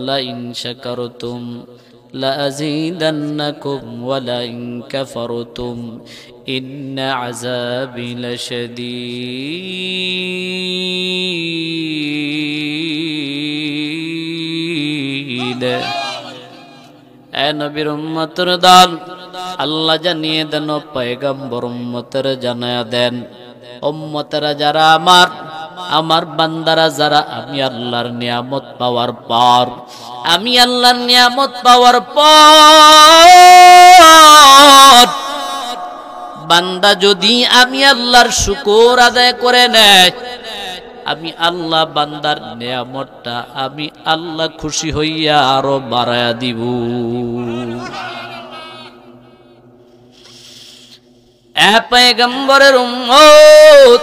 Line শাকারতুম লাযীদান্নাকুম ওয়া line কাফারতুম ইন্না আযাবি লাশাদীদ। এ নবীর উম্মতের দল, আল্লাহ জানিয়ে দেন, পয়গম্বর উম্মতের জানায়া দেন, উম্মতেরা যারা আমার বান্দারা যারা আমি আল্লাহর নিয়ামত পাওয়ার পর, আমি আল্লাহর নিয়ামত পাওয়ার পর বান্দা যদি আমি আল্লাহর শুকর আদায় করে নেয়, আমি আল্লাহ বান্দার নিয়ামতটা আমি আল্লাহ খুশি হইয়া আরো বাড়ায়া দিব। এ পয়গম্বরের উম্মত,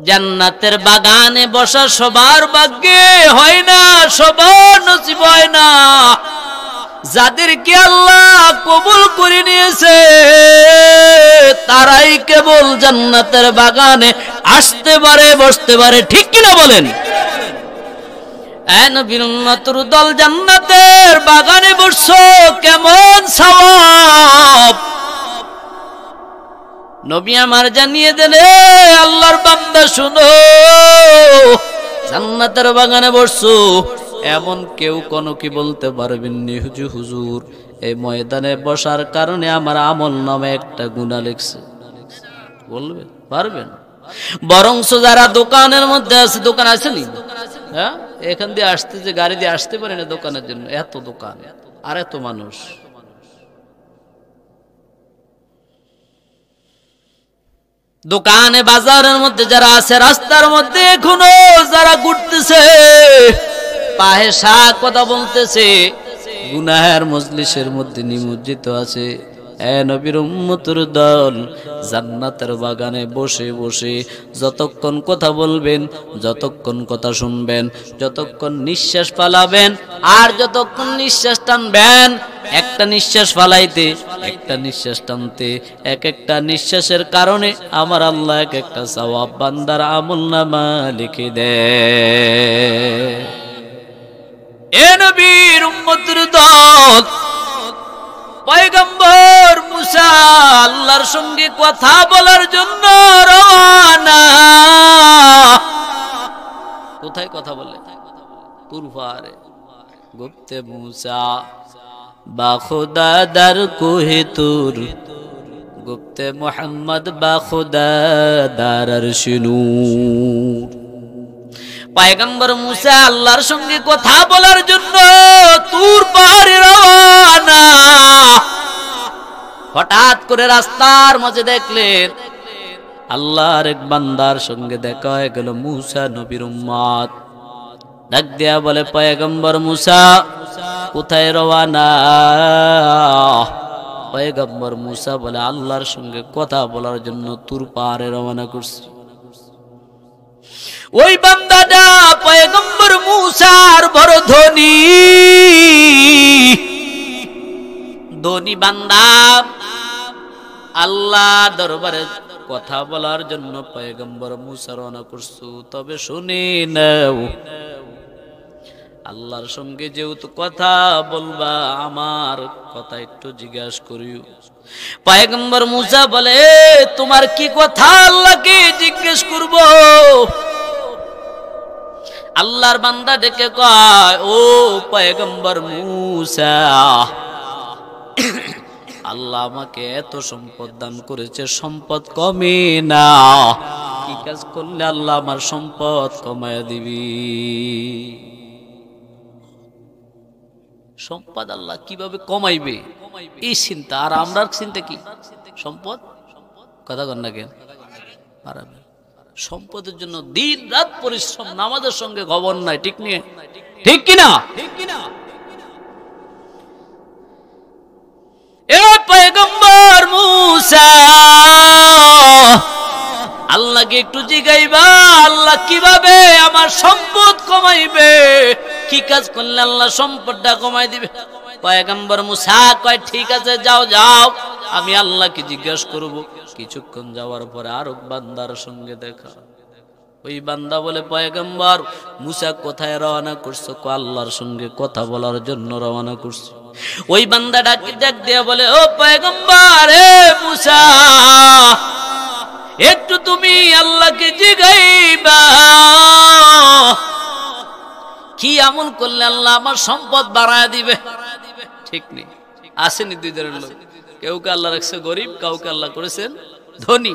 জান্নাতের বাগানে বসা সবার ভাগ্যে হয় না, সবার নসিব হয় না। যাদেরকে আল্লাহ কবুল করে নিয়েছে তারাই কেবল জান্নাতের বাগানে আসতে পারে, বসতে পারে, ঠিক কিনা বলেন? এ নবীর উম্মতের দল, জান্নাতের বাগানে বসছো, কেমন সওয়াব নবী আমার জানিয়ে দেন। আল্লাহর বান্দা শুনো, জান্নাতের বাগানে বসছো, এমন কেউ কোনো কি বলতে পারবেন নি হুজুর এই ময়দানে বসার কারণে আমার আমল নামে একটা গুনাহ লিখছে? বলবেন? পারবেন? বরংস যারা দোকানের মধ্যে আছে, দোকান আছে নি, হ্যাঁ, এখান দিয়ে আসতে যে গাড়ি দিয়ে আসতে পারে না দোকানের জন্য, এত দোকান আর এত মানুষ। দোকানে বাজারের মধ্যে যারা আছে, রাস্তার মধ্যে এখনো যারা ঘুরতেছে, পাহেশা কথা বলতেছে, গুনাহের মজলিসের মধ্যে নিমজ্জিত আছে, এ নবীর উম্মতের দল, জান্নাতের বাগানে বসে বসে যতক্ষণ কথা বলবেন, যতক্ষণ কথা শুনবেন, যতক্ষণ নিঃশ্বাস ফালাবেন আর যতক্ষণ নিঃশ্বাস টানবেন, একটা নিঃশ্বাস ফালাইতে একটা নিঃশ্বাস টানতে এক একটা নিঃশ্বাসের কারণে আমার আল্লাহ এক একটা সওয়াব বান্দার আমলনামা লিখে দেয়। এ নবীর উম্মতের দল, পয়গম্বর মুসা আল্লাহর সঙ্গে কথা বলার জন্য রওনা। কোথায় কথা বলে? তুর পাহাড়ে। গুপ্তে মুসা বা খুদা দার কোহে তুর, গুপ্তে মুহাম্মদ বা খুদা দার আরশে নূর। পয়গম্বর মুসা আল্লাহর সঙ্গে কথা বলার জন্য তুর পাহাড়ে রওনা। হঠাৎ করে রাস্তার মাঝে দেখলেন আল্লাহর এক বান্দার সঙ্গে দেখা হয়ে গেল, মুসা নবীর উম্মত। ডাক দেয়া বলে, পয়গম্বর মুসা কোথায় রওনা? পয়গম্বর মুসা বলে, আল্লাহর সঙ্গে কথা বলার জন্য তুর পাহাড়ে রওনা করছি। ওই বান্দাটা পয়গম্বর মুসার বড় ধনী বান্দা, আল্লাহ দরবারে কথা বলার জন্য পয়গম্বর মুসা রওনা করছো। তবে শুনে নাও, আল্লাহর সঙ্গে যেহেতু কথা বলবা, আমার কথা একটু জিজ্ঞাসা করিও। পয়গম্বর মুসা বলে, তোমার কি কথা আল্লাহকে জিজ্ঞেস করব? আল্লাহর বান্দা ডেকে কয়, ও পয়গম্বর মুসা, আল্লাহ আমাকে এত সম্পদ দান করেছে, সম্পদ কমে না, কি কাজ করলে আল্লাহ আমার সম্পদ কমায় দিবি? সম্পদ আল্লাহ কিভাবে কমাইবে এই চিন্তা, আর আমরার চিন্তা কি? সম্পদ কথা কন না কেন? সম্পদের জন্য দিন রাত পরিশ্রম, নামাজের সঙ্গে খবর নাই, ঠিক নিয়ে ঠিক কিনা? এ পয়গম্বর মুসা, আল্লাহকে একটু জিগাইবা, আল্লাহ কিভাবে আমার সম্পদ কমাইবে, কি কাজ করলে আল্লাহ সম্পদটা কমাই দিবে? পয়গম্বর মুসা কয়, ঠিক আছে, যাও যাও, আমি আল্লাহকে জিজ্ঞাসা করব। কিছুক্ষণ যাওয়ার পরে আরো বান্দার সঙ্গে দেখা। ওই বান্দা বলে, পয়গম্বর মুসা কোথায় রওনা করছো? আল্লাহর সঙ্গে কথা বলার জন্য রওনা করছো। ওই বান্দা ডাক দিয়ে বলে, ও পয়গম্বর, হে মুসা, একটু তুমি আল্লাহকে জিগাইবা কি আমল করলে আল্লাহ আমার সম্পদ বাড়ায় দিবে। ঠিক নেই, আসেনি দুই ধরনের লোক, কেউকে আল্লাহ রাখছে গরিব, কাউকে আল্লাহ করেছেন ধনী।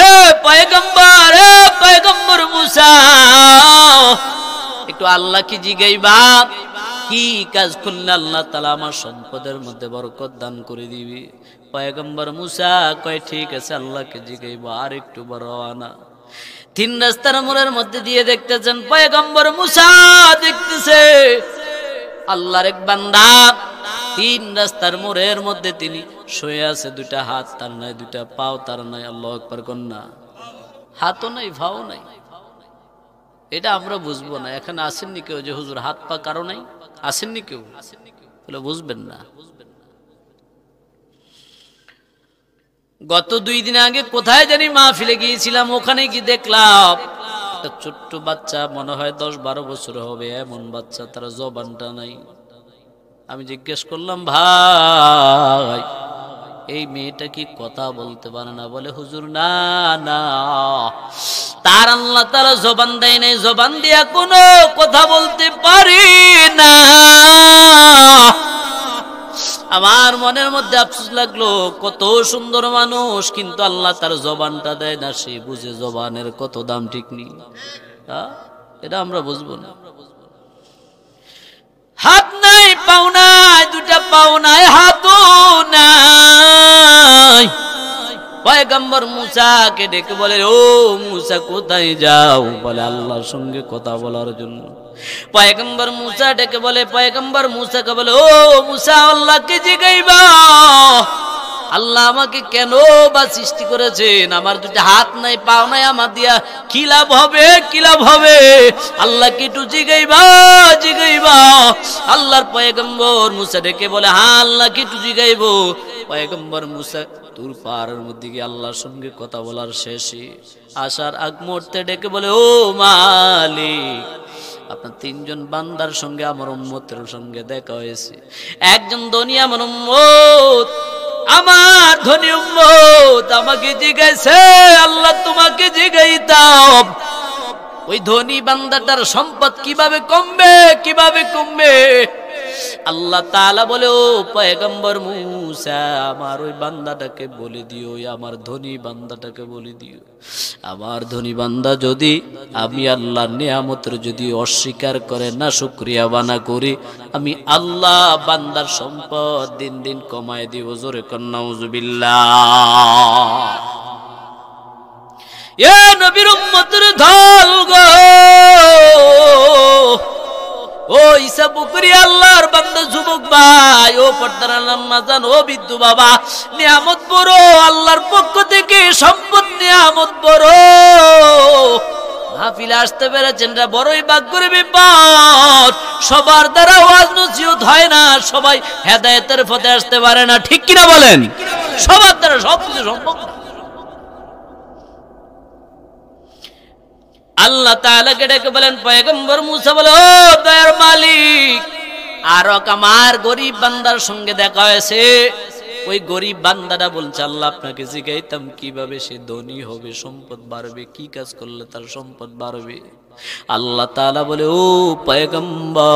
এ পয়গম্বর মুসা, একটু আল্লাহ কি জিগাইবা কি কাজ করলে আল্লাহ তাআলা আমার সম্পদের মধ্যে বরকত দান করে দিবে। পয়গম্বর মুসা কয়, ঠিক আছে, আল্লাহকে জিগাইবা। আর একটু বড় আনা 3 রাস্তার মোড়ের মধ্যে দিয়ে দেখতেছেন, পয়গম্বর মুসা দেখতেছে আল্লাহর এক বান্দা 3 রাস্তার মোড়ের মধ্যে তিনি শুয়ে আছে, 2টা হাত তার নাই, 2টা পাও তার নাই। আল্লাহু আকবার কন্যা, হাতও নাই, পাও নাই, এটা আমরা বুঝবো না। এখানে আসেননি কেউ যে হুজুর হাত পা কারো নাই? আসেননি কেউ? বলে বুঝবেন না। গত 2 দিন আগে কোথায় জানি মাহফিলে গিয়েছিলাম, ওখানে কি দেখলাম একটা ছোট্ট বাচ্চা, মনে হয় 10-12 বছর হবে, এমন বাচ্চা, তার জবানটা নাই। আমি জিজ্ঞেস করলাম, ভাই এই মেয়েটা কি কথা বলতে পারে না? বলে হুজুর না না, তার আল্লাহ তাআলা জবান দেয় নাই, জবান দিয়া কোনো কথা বলতে পারি না। আমার মনের মধ্যে আফসোস লাগলো, কত সুন্দর মানুষ, কিন্তু আল্লাহ তার জবানটা দেয় না, সে বুঝে জবানের কত দাম। ঠিক নেই? এটা আমরা বুঝবো না। হাত নাই, পাও নাই, 2টা পাও নাই, হাতও নাই। পয়গম্বর মুসাকে ডেকে বলে, ও মুসা কোথায় যাও? বলে আল্লাহর সঙ্গে কথা বলার জন্য। পয়গম্বর মুসা ডেকে বলে, পয়গম্বর মুসাকে বলে, ও মুসা, আল্লাহকে জিগাইবা আল্লাহ আমাকে কেন বা সৃষ্টি করেছেন? আমার 2টা হাত নাই, পাও নাই, আমার দিয়া কি লাভ হবে? কি লাভ হবে? আল্লাহকে একটু জিগাইবা জিগাইবা। আল্লাহর পয়গম্বর মুসা ডেকে বলে, হ্যাঁ আল্লাহকে একটু জিগাইবো। পয়গম্বর মুসা তুর পাহাড়ের মধ্যে গিয়ে আল্লাহর সঙ্গে কথা বলার শেষে আসার আগ মুহূর্তে ডেকে বলে, ও মালিক, আপনার 3 জন বান্দার সঙ্গে আমার উম্মতের সঙ্গে দেখা হয়েছে। একজন ধনী আমার উম্মত, আমার ধনী উম্মত আমাকে জিজ্ঞাসা, আল্লাহ তোমাকে জিজ্ঞাইতাম ওই ধনী বান্দাটার সম্পদ কিভাবে কমবে, কিভাবে কমবে? আল্লাহ তাআলা বলে, ও পয়গম্বর মুসা, আমার ওই বান্দাটাকে বলে দিও, আমার ধনী বান্দাটাকে বলে দিও, আমার ধনী বান্দা যদি আমি আল্লাহর নিয়ামতের যদি অস্বীকার করে, না শুকরিয়া বানা করি, আমি আল্লাহ বান্দার সম্পদ দিন দিন কমায় দিব। জোরে কন্যা নাউজুবিল্লাহ। এ নবীর উম্মতের ঢল গো, ও ঈসা বুকরি আল্লাহর বান্দা যুবক ভাই, ও পর্দার আম্মা জান, ও বিদ্যু বাবা, নিয়ামত বড়, আল্লাহর পক্ষ থেকে সম্পদ নিয়ামত বড়। মাহফিলে আসতে পেরেছেন, বড়ই ভাগ্যের ব্যাপার। সবার দ্বারা ওয়াজ নসিহত হয় না, সবাই হেদায়েতের পথে আসতে পারে না। ঠিক কিনা বলেন? সবার দ্বারা সবকিছু সম্ভব না। আল্লাহ তাআলাকে ডেকে বলেন, পয়গম্বর মুসা বলে, ও দয়ার মালিক, আর আমার গরিব বান্দার সঙ্গে দেখা হয়েছে। ওই গরিব বান্দাটা বলছে, আল্লাহ আপনাকে জিজ্ঞাইতাম কিভাবে সে ধনী হবে, সম্পদ বাড়বে, কি কাজ করলে তার সম্পদ বাড়বে। আল্লাহ তাআলা বলে, ও পয়গম্বর,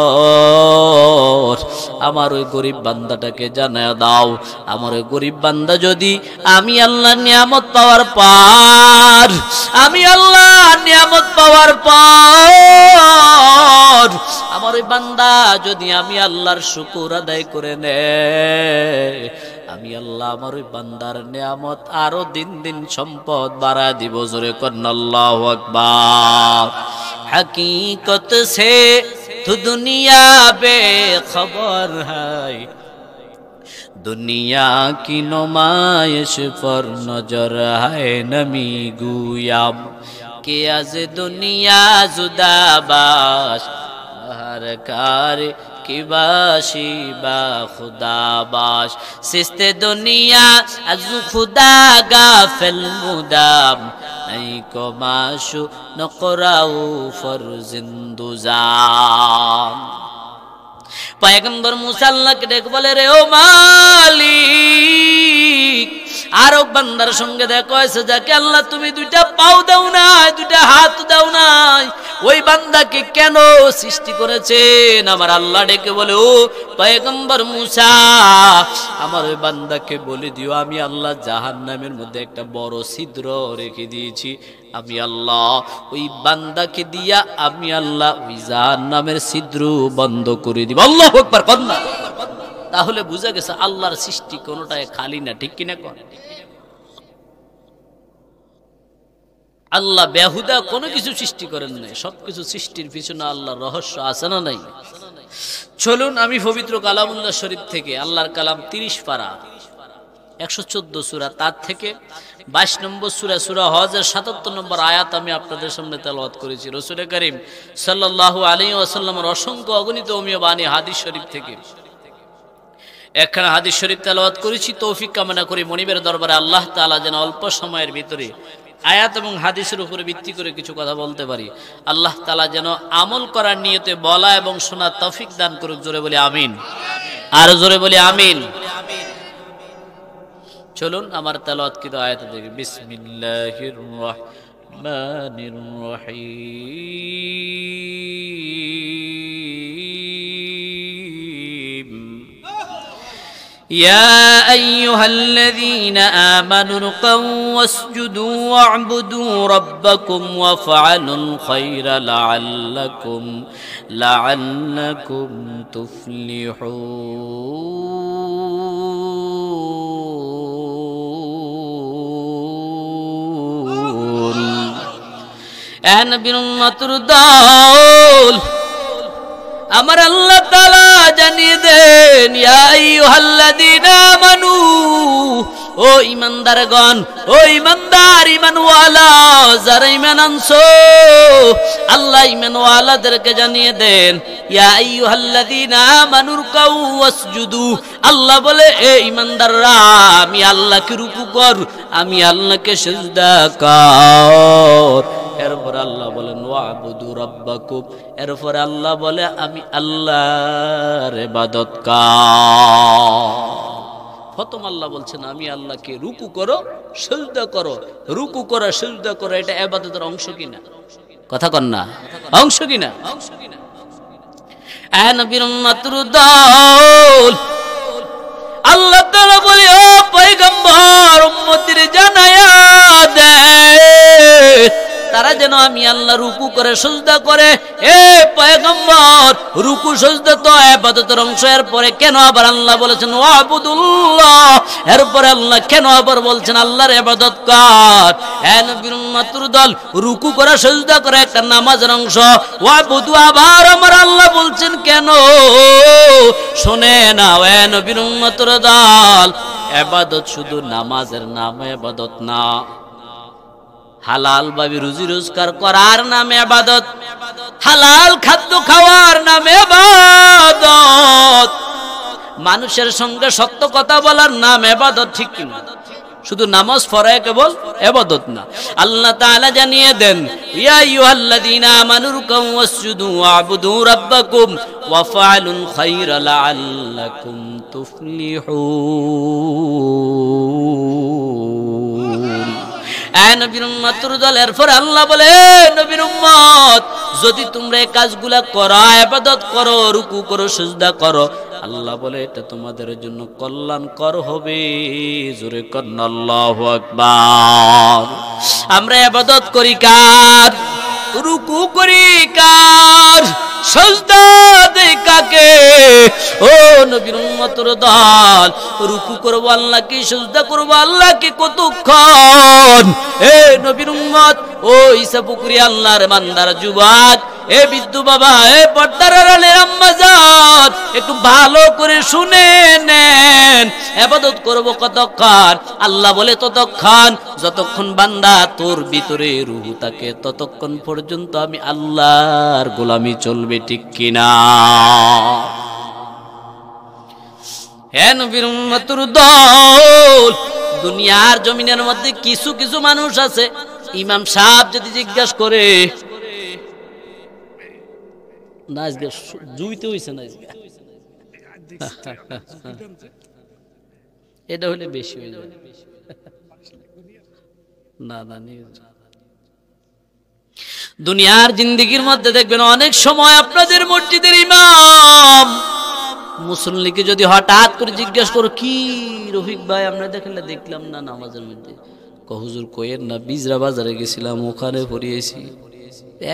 আমার ওই গরিব বান্দাটাকে জানায়া দাও, আমার ওই গরিব বান্দা যদি আমি আল্লাহর নিয়ামত পাওয়ার পর, আমি আল্লাহর নিয়ামত পাওয়ার পর, আমার ওই বান্দা যদি আমি আল্লাহর শুকর আদায় করে নেয়, আমি আল্লাহ আমার ওই বান্দার নিয়ামত আরো দিন দিন সম্পদ বাড়া দিব। জোরে কন্না আল্লাহু আকবার। हकीकत से तो दुनिया बेखबर है, दुनिया की नुमाइश पर नजर है नमी गुयाम कि आज दुनिया जुदा बाश हर कार की बाशी बा खुदा बाश सिस्ते दुनिया अज़ खुदा गाफिल मुदाम नहीं को माशु नक़राऊ फरजिंदुजाम। पैगम्बर मूसा अल्लाह के देख बोले रे ओ मालिक आरो बंदार संगे देखो ऐसे जाके अल्लाह तुम्हें दुइटा पाও দাও না দুইটা হাত দাও না ওই বান্দাকে কেন সৃষ্টি করেছেন? আমার আল্লাহ ডেকে বলে ও পয়গম্বর মুসা আমার ওই বান্দাকে বলে দিও আমি আল্লাহ জাহান্নামের মধ্যে একটা বড় ছিদ্র রেখে দিয়েছি, আমি আল্লাহ ওই বান্দাকে দিয়া আমি আল্লাহ ওই জাহান্নামের ছিদ্র বন্ধ করে দিব। আল্লাহু আকবার কন্না। তাহলে বুঝা গেছে আল্লাহর সৃষ্টি কোনটাই খালি না, ঠিক কিনা কোন? আল্লাহ বেহুদা কোনো কিছু সৃষ্টি করেন নাই, সবকিছু সৃষ্টির পিছনে আল্লাহর রহস্য আছে না নাই? চলুন আমি পবিত্র কালামুল্লাহ শরীফ থেকে আল্লাহর কালাম 30 পারা 114 সূরা তার থেকে 22 নম্বর সূরা সূরা হজের 77 নম্বর আয়াত আমি আপনাদের সামনে তেলাওয়াত করেছি। রাসূল করিম সাল্লাল্লাহু আলাইহি ওয়াসাল্লামের অসংখ্য অগণিত অমীয় বাণী হাদিস শরীফ থেকে একখানা হাদিস শরীফ তেলাওয়াত করেছি। তৌফিক কামনা করি মনিবের দরবারে আল্লাহ তাআলা যেন অল্প সময়ের ভিতরে আয়াত এবং হাদিসের উপরে ভিত্তি করে কিছু কথা বলতে পারি। আল্লাহ তাআলা যেন আমল করার নিয়তে বলা এবং শোনার তৌফিক দান করুক। জোরে বলি আমিন, আর জোরে বলি আমিন। চলুন আমার তেলাওয়াতকৃত আয়াত দেখি। বিসমিল্লাহির রহমানির রহিম। يا أيها الذين آمنوا اركعوا واسجدوا واعبدوا ربكم وافعلوا الخير لعلكم تفلحون। يا نبي উম্মতের দল আমার আল্লাহ তাআলা জানিয়ে দেন ইয়া আইয়ুহাল্লাযীনা আমানু, ও ঈমানদারগণ, ও ঈমানদার ঈমানওয়ালা যারা ঈমান আনছো, আল্লাহ ঈমানওয়ালাদেরকে জানিয়ে দেন ইয়া আইয়ুহাল্লাযীনা আমানু রুকাউ ওয়াসজুদু। আল্লাহ বলে এ ঈমানদাররা আমি আল্লাহকে রুকু কর, আমি আল্লাহকে সিজদা কর। এরপর আল্লাহ বলেন ওয়াবুদু রাব্বাকুম, এরপর আল্লাহ বলে আমি আল্লাহর ইবাদত কর। প্রথম আল্লাহ বলছেন আমি আল্লাহকে রুকু করো সিজদা করো। রুকু করা সিজদা করা এটা ইবাদতের অংশ কিনা? কথা কন না, অংশ কিনা? এ নবীর উম্মতের দল আল্লাহ তাআলা বলে ও পয়গম্বর উম্মতের জানায়া দে তারা যেন আমি আল্লাহ রুকু করে সিজদা করে। এ পয়গম্বর রুকু সিজদা তো ইবাদতের অংশ, এরপরে কেন আবার আল্লাহ বলেছেন ওয়াবুদুল্লাহ? এরপরে আল্লাহ কেন আবার বলছেন আল্লাহর ইবাদত কর? এ নবীর উম্মতের দল রুকু করে সিজদা করে একটা নামাজের অংশ, ওয়াবুদু আবার আমার আল্লাহ বলছেন কেন? শুনে না এ নবীর উম্মতের দল, ইবাদত শুধু নামাজের নাম ইবাদত না, হালাল ভাবে রুজি রোজগার করার নামে ইবাদত, হালাল খাদ্য খাওয়ার নামে ইবাদত, মানুষের সঙ্গে সত্য কথা বলার নাম ইবাদত, ঠিক কি না? শুধু নামাজ পড়া কেবল ইবাদত না। আল্লাহ তাআলা জানিয়ে দেন ইয়া আইয়ুহাল্লাযীনা আমানু রুকাউ ওয়াসজুদু ওয়াবুদু রাব্বাকুম ওয়াফআলুল খায়রা লাআল্লাকুম তুফলিহুন। এ নবীর উম্মতের দল এরপর আল্লাহ বলে নবীর উম্মত যদি তোমরা এই কাজগুলা করো, ইবাদত করো, রুকু করো, সিজদা করো, আল্লাহ বলে এটা তোমাদের জন্য কল্যাণকর হবে। জোরে কন্না আল্লাহু আকবার। আমরা ইবাদত করি কার? রুকু করি কার? সিজদা দেই কাকে? ও নবীর উম্মতের দল রুকু করব আল্লাহকে, সিজদা করব আল্লাহকে কতক্ষণ? এ নবীর উম্মত, ও ঈসা পুকুরি আল্লাহর বান্দার যুবক, এ বিদ্যু বাবা, এ পর্দার আড়ালের আম্মাজান, একটু ভালো করে শুনে নেন। ইবাদত করব কতক্ষণ? আল্লাহ বলে ততক্ষণ যতক্ষণ বান্দা তোর ভিতরে রূহ থাকে, ততক্ষণ পর্যন্ত আমি আল্লাহর গোলামি চলবে, ঠিক কিনা? হে নবীর উম্মতের দল, দুনিয়ার জমিনের মধ্যে কিছু কিছু মানুষ আছে, ইমাম সাহেব যদি জিজ্ঞাসা করে, না আজকে জুইতে হইছে না আজকে, এটা হলে বেশি হয়ে যাবে। না না, দুনিয়ার জিন্দেগির মধ্যে দেখবেন অনেক সময় আপনাদের মসজিদের ইমাম মুসল্লিকে যদি হঠাৎ করে জিজ্ঞাসা করো, কি রফিক ভাই আমরা দেখলাম না নামাজের মধ্যে, হুজুর কইেন না, বিজরা বাজারে গেছিলাম, ওখানে পড়িয়েছি,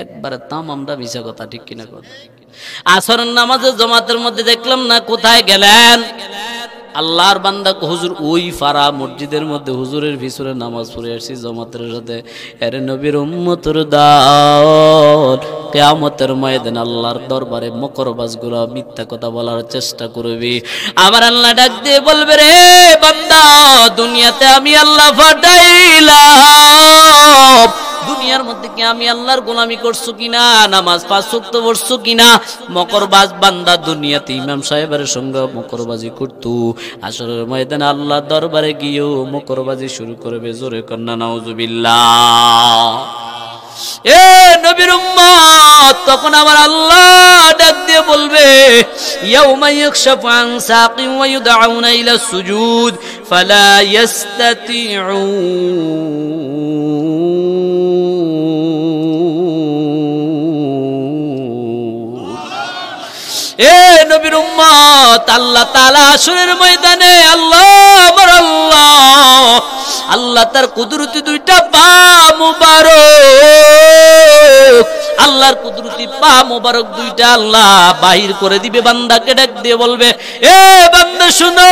একবারে তাম আমরা মিছা কথা, ঠিক কিনা কথা। আসরের নামাজের জামাতের মধ্যে দেখলাম না, কোথায় গেলেন? আল্লাহর বান্দা হুজুর ওই ফারা মসজিদের মধ্যে হুজুরের ভিতরে নামাজ পড়ে আসছি জামাতের সাথে। এর নবীর উম্মতের দল, কিয়ামতের ময়দানে আল্লাহর দরবারে মকরবাজগুলো মিথ্যা কথা বলার চেষ্টা করবে। আমার আল্লাহ ডাক দিয়ে বলবে, রে বান্দা, দুনিয়াতে আমি আল্লাহ ফাটাইলাম, দুনিয়ার মধ্যে কি আমি আল্লাহর গোলামি করছো কিনা, নামাজ পাঁচ ওয়াক্ত পড়ছো কিনা? মকরবাজ বান্দা দুনিয়াতে ইমাম সাহেবের সঙ্গে মকরবাজি করতো, আসরের ময়দানে আল্লাহর দরবারে গিয়েও মকরবাজি শুরু করবে। জোরে কন্না নাউজুবিল্লাহ। এ নবীর উম্মত, তখন আমার আল্লাহ ডাক দিয়ে বলবে, ইয়াউমা ইয়াকশাফু আন সাকিন ওয়া ইউদআউনা ইলা সুজুদ ফালা ইস্তাতিউন। এ নবীর উম্মত, আল্লাহ তাআলা আসরের ময়দানে আল্লাহ তার কুদরতি দুইটা পা মুবারক, আল্লাহর কুদরতি পা মুবারক দুইটা আল্লাহ বাহির করে দিবে, বান্দাকে ডাক দিয়ে বলবে, এ বান্দা শুনো,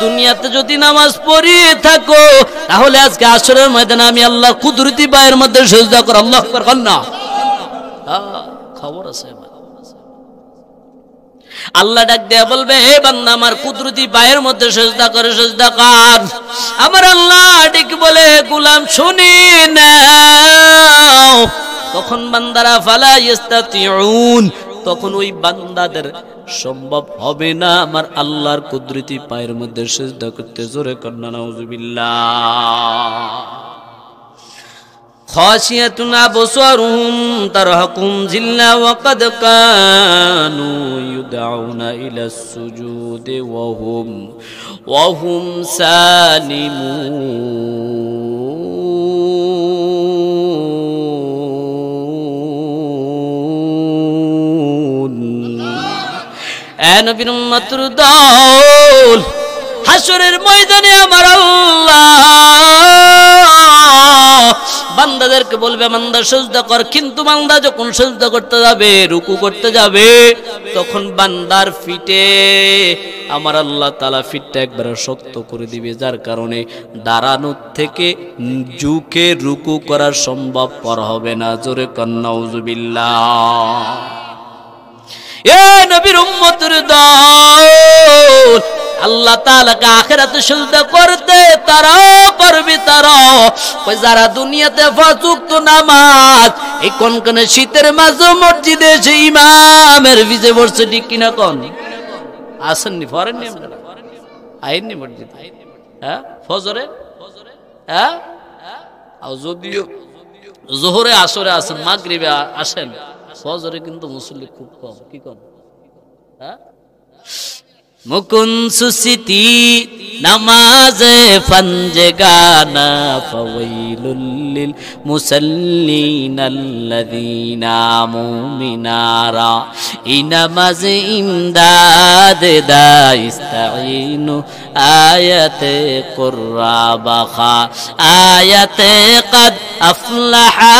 দুনিয়াতে যদি নামাজ পড়িয়ে থাকো তাহলে আজকে আসরের ময়দানে আমি আল্লাহর কুদরতি পায়ের মধ্যে সিজদা কর। আল্লাহু আকবার কন্না, খবর আছে। আল্লাহ ডাক দেয়া বলবে, হে বান্দা, আমার কুদরতি পায়ের মধ্যে সিজদা করে, সিজদা কর। আমার আল্লাহ ঠিক বলে, গোলাম শুনি নাও। তখন বান্দারা ফালা ইস্তাতিউন, তখন ওই বান্দাদের সম্ভব হবে না আমার আল্লাহর কুদরতি পায়ের মধ্যে সিজদা করতে। জোরে কন্না নাউজুবিল্লাহ। খাশিয়াতুন আবসারুহুম তারহাকুম জিল্লা ওয়া কাদ কানু ইউদআউনা ইলাস সুজুদি ওয়া হুম সালিমুন। এ নবীর উম্মতের দল, হাসরের ময়দানে আমার আল্লাহ বান্দাদেরকে বলবে, বান্দা সিজদা কর। কিন্তু বান্দা যখন সিজদা করতে যাবে, রুকু করতে যাবে, তখন বান্দার ফিটে আমার আল্লাহ তাআলা ফিটটা একবারে শক্ত করে দিবে, যার কারণে দাঁড়ানোর থেকে ঝুঁকে রুকু করা সম্ভবপর হবে না। জোরে কন্না নাউজুবিল্লাহ। এ নবীর উম্মতের দল, আল্লাহ তাআলাকে আখিরাতে সিজদা করতে তারাও পারবে, তারাও যারা দুনিয়াতে পাঁচ ওয়াক্ত নামাজ এই কনকনে শীতের মাঝে মসজিদে এসে ইমামের ভিজে বসছে, ঠিক কিনা কোন? আসেননি, ফরেননি, আপনারা আইননি মসজিদে? হ্যাঁ, ফজরে, হ্যাঁ, যদিও জোহরে আসরে আসেন, মাগরিবে আসেন, ফজরে কিন্তু মুসল্লি খুব কম। কি কম? হ্যাঁ, মুকুন সুসিতি নামাজে ফঞ্জগানা ফাওয়াইলুল লিল মুসাল্লিন আল্লাযীনা মুমিনারা ইনামাজ ইমদাদ দাইস্তাইনু আয়াতে কুররাবাখা আয়াতে কদ আফলাহা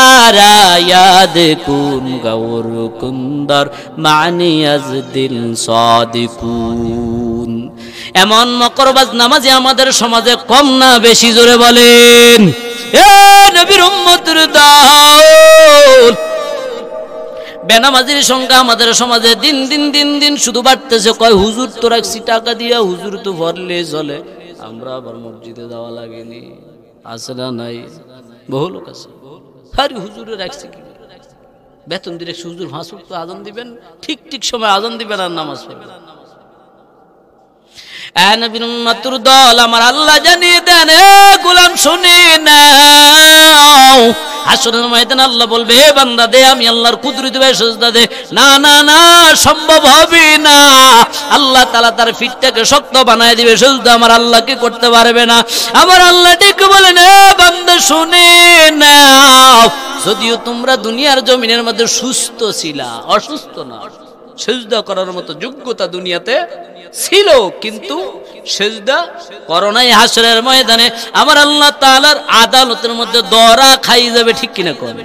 ইয়াদ কুন গৌর কুন্দর মানি আজদিল সাদিকুন। এমন মকরবাজ নামাজি আমাদের সমাজে কম না বেশি? জোরে বলেন। এ নবীর উম্মতের দল, বেনামাজির সংখ্যা আমাদের সমাজে দিন দিন দিন দিন শুধু বাড়তেছে। কয় হুজুর তো রাখছি টাকা দিয়া, হুজুর তো ভরলে চলে, আমরা আবার মসজিদে যাওয়া লাগেনি। আছে না নাই? বহু লোক আছে, আরে হুজুরে রাখছি কি, বেতন দিলে হুজুর 5 ওয়াক্ত আজান দিবেন, ঠিক ঠিক সময় আজান দিবেন আর নামাজ পড়বেন। নবীর উম্মতের দল, আমার আল্লাহ জানিয়ে দেন, এ গোলাম শুনে নাও, হাসরের ময়দানে আল্লাহ বলবে, হে বান্দা দে, আমি আল্লাহর কুদরত ভাবে সিজদা দে। না না না, সম্ভব হবে না। আল্লাহ তাআলা তার ফিটটাকে শক্ত বানায় দিবে, সিজদা আমার আল্লাহকে করতে পারবে না। আমার আল্লাহ ঠিক বলেন, হে বান্দা শুনে নাও, যদিও তোমরা দুনিয়ার জমিনের মধ্যে সুস্থ ছিলা, অসুস্থ না, সিজদা করার মতো যোগ্যতা দুনিয়াতে ছিল, কিন্তু সিজদা করো নাই। হাসরের ময়দানে আমার আল্লাহ তাআলার আদালতের মধ্যে দরা খাই যাবে, ঠিক কিনা কোন?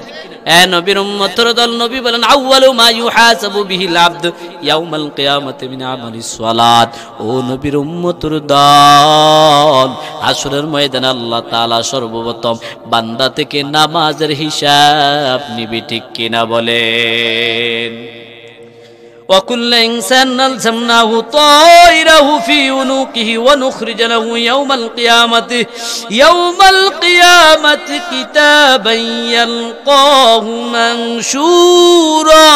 এ নবীর উম্মতের দল, নবী বলেন, আউয়ালু মা ইউহাসাবু বিহিল আবদ ইয়াউমাল কিয়ামাতি মিন আমালিস সালাত। ও নবীর উম্মতের দল, হাসরের ময়দানে আল্লাহ তাআলা সর্বপ্রথম বান্দা থেকে নামাজের হিসাব নিবে, ঠিক কিনা বলেন? وكل إنسان ألزمناه طائره في عنقه ونخرج له يوم القيامة كتابا يلقاه منشورا।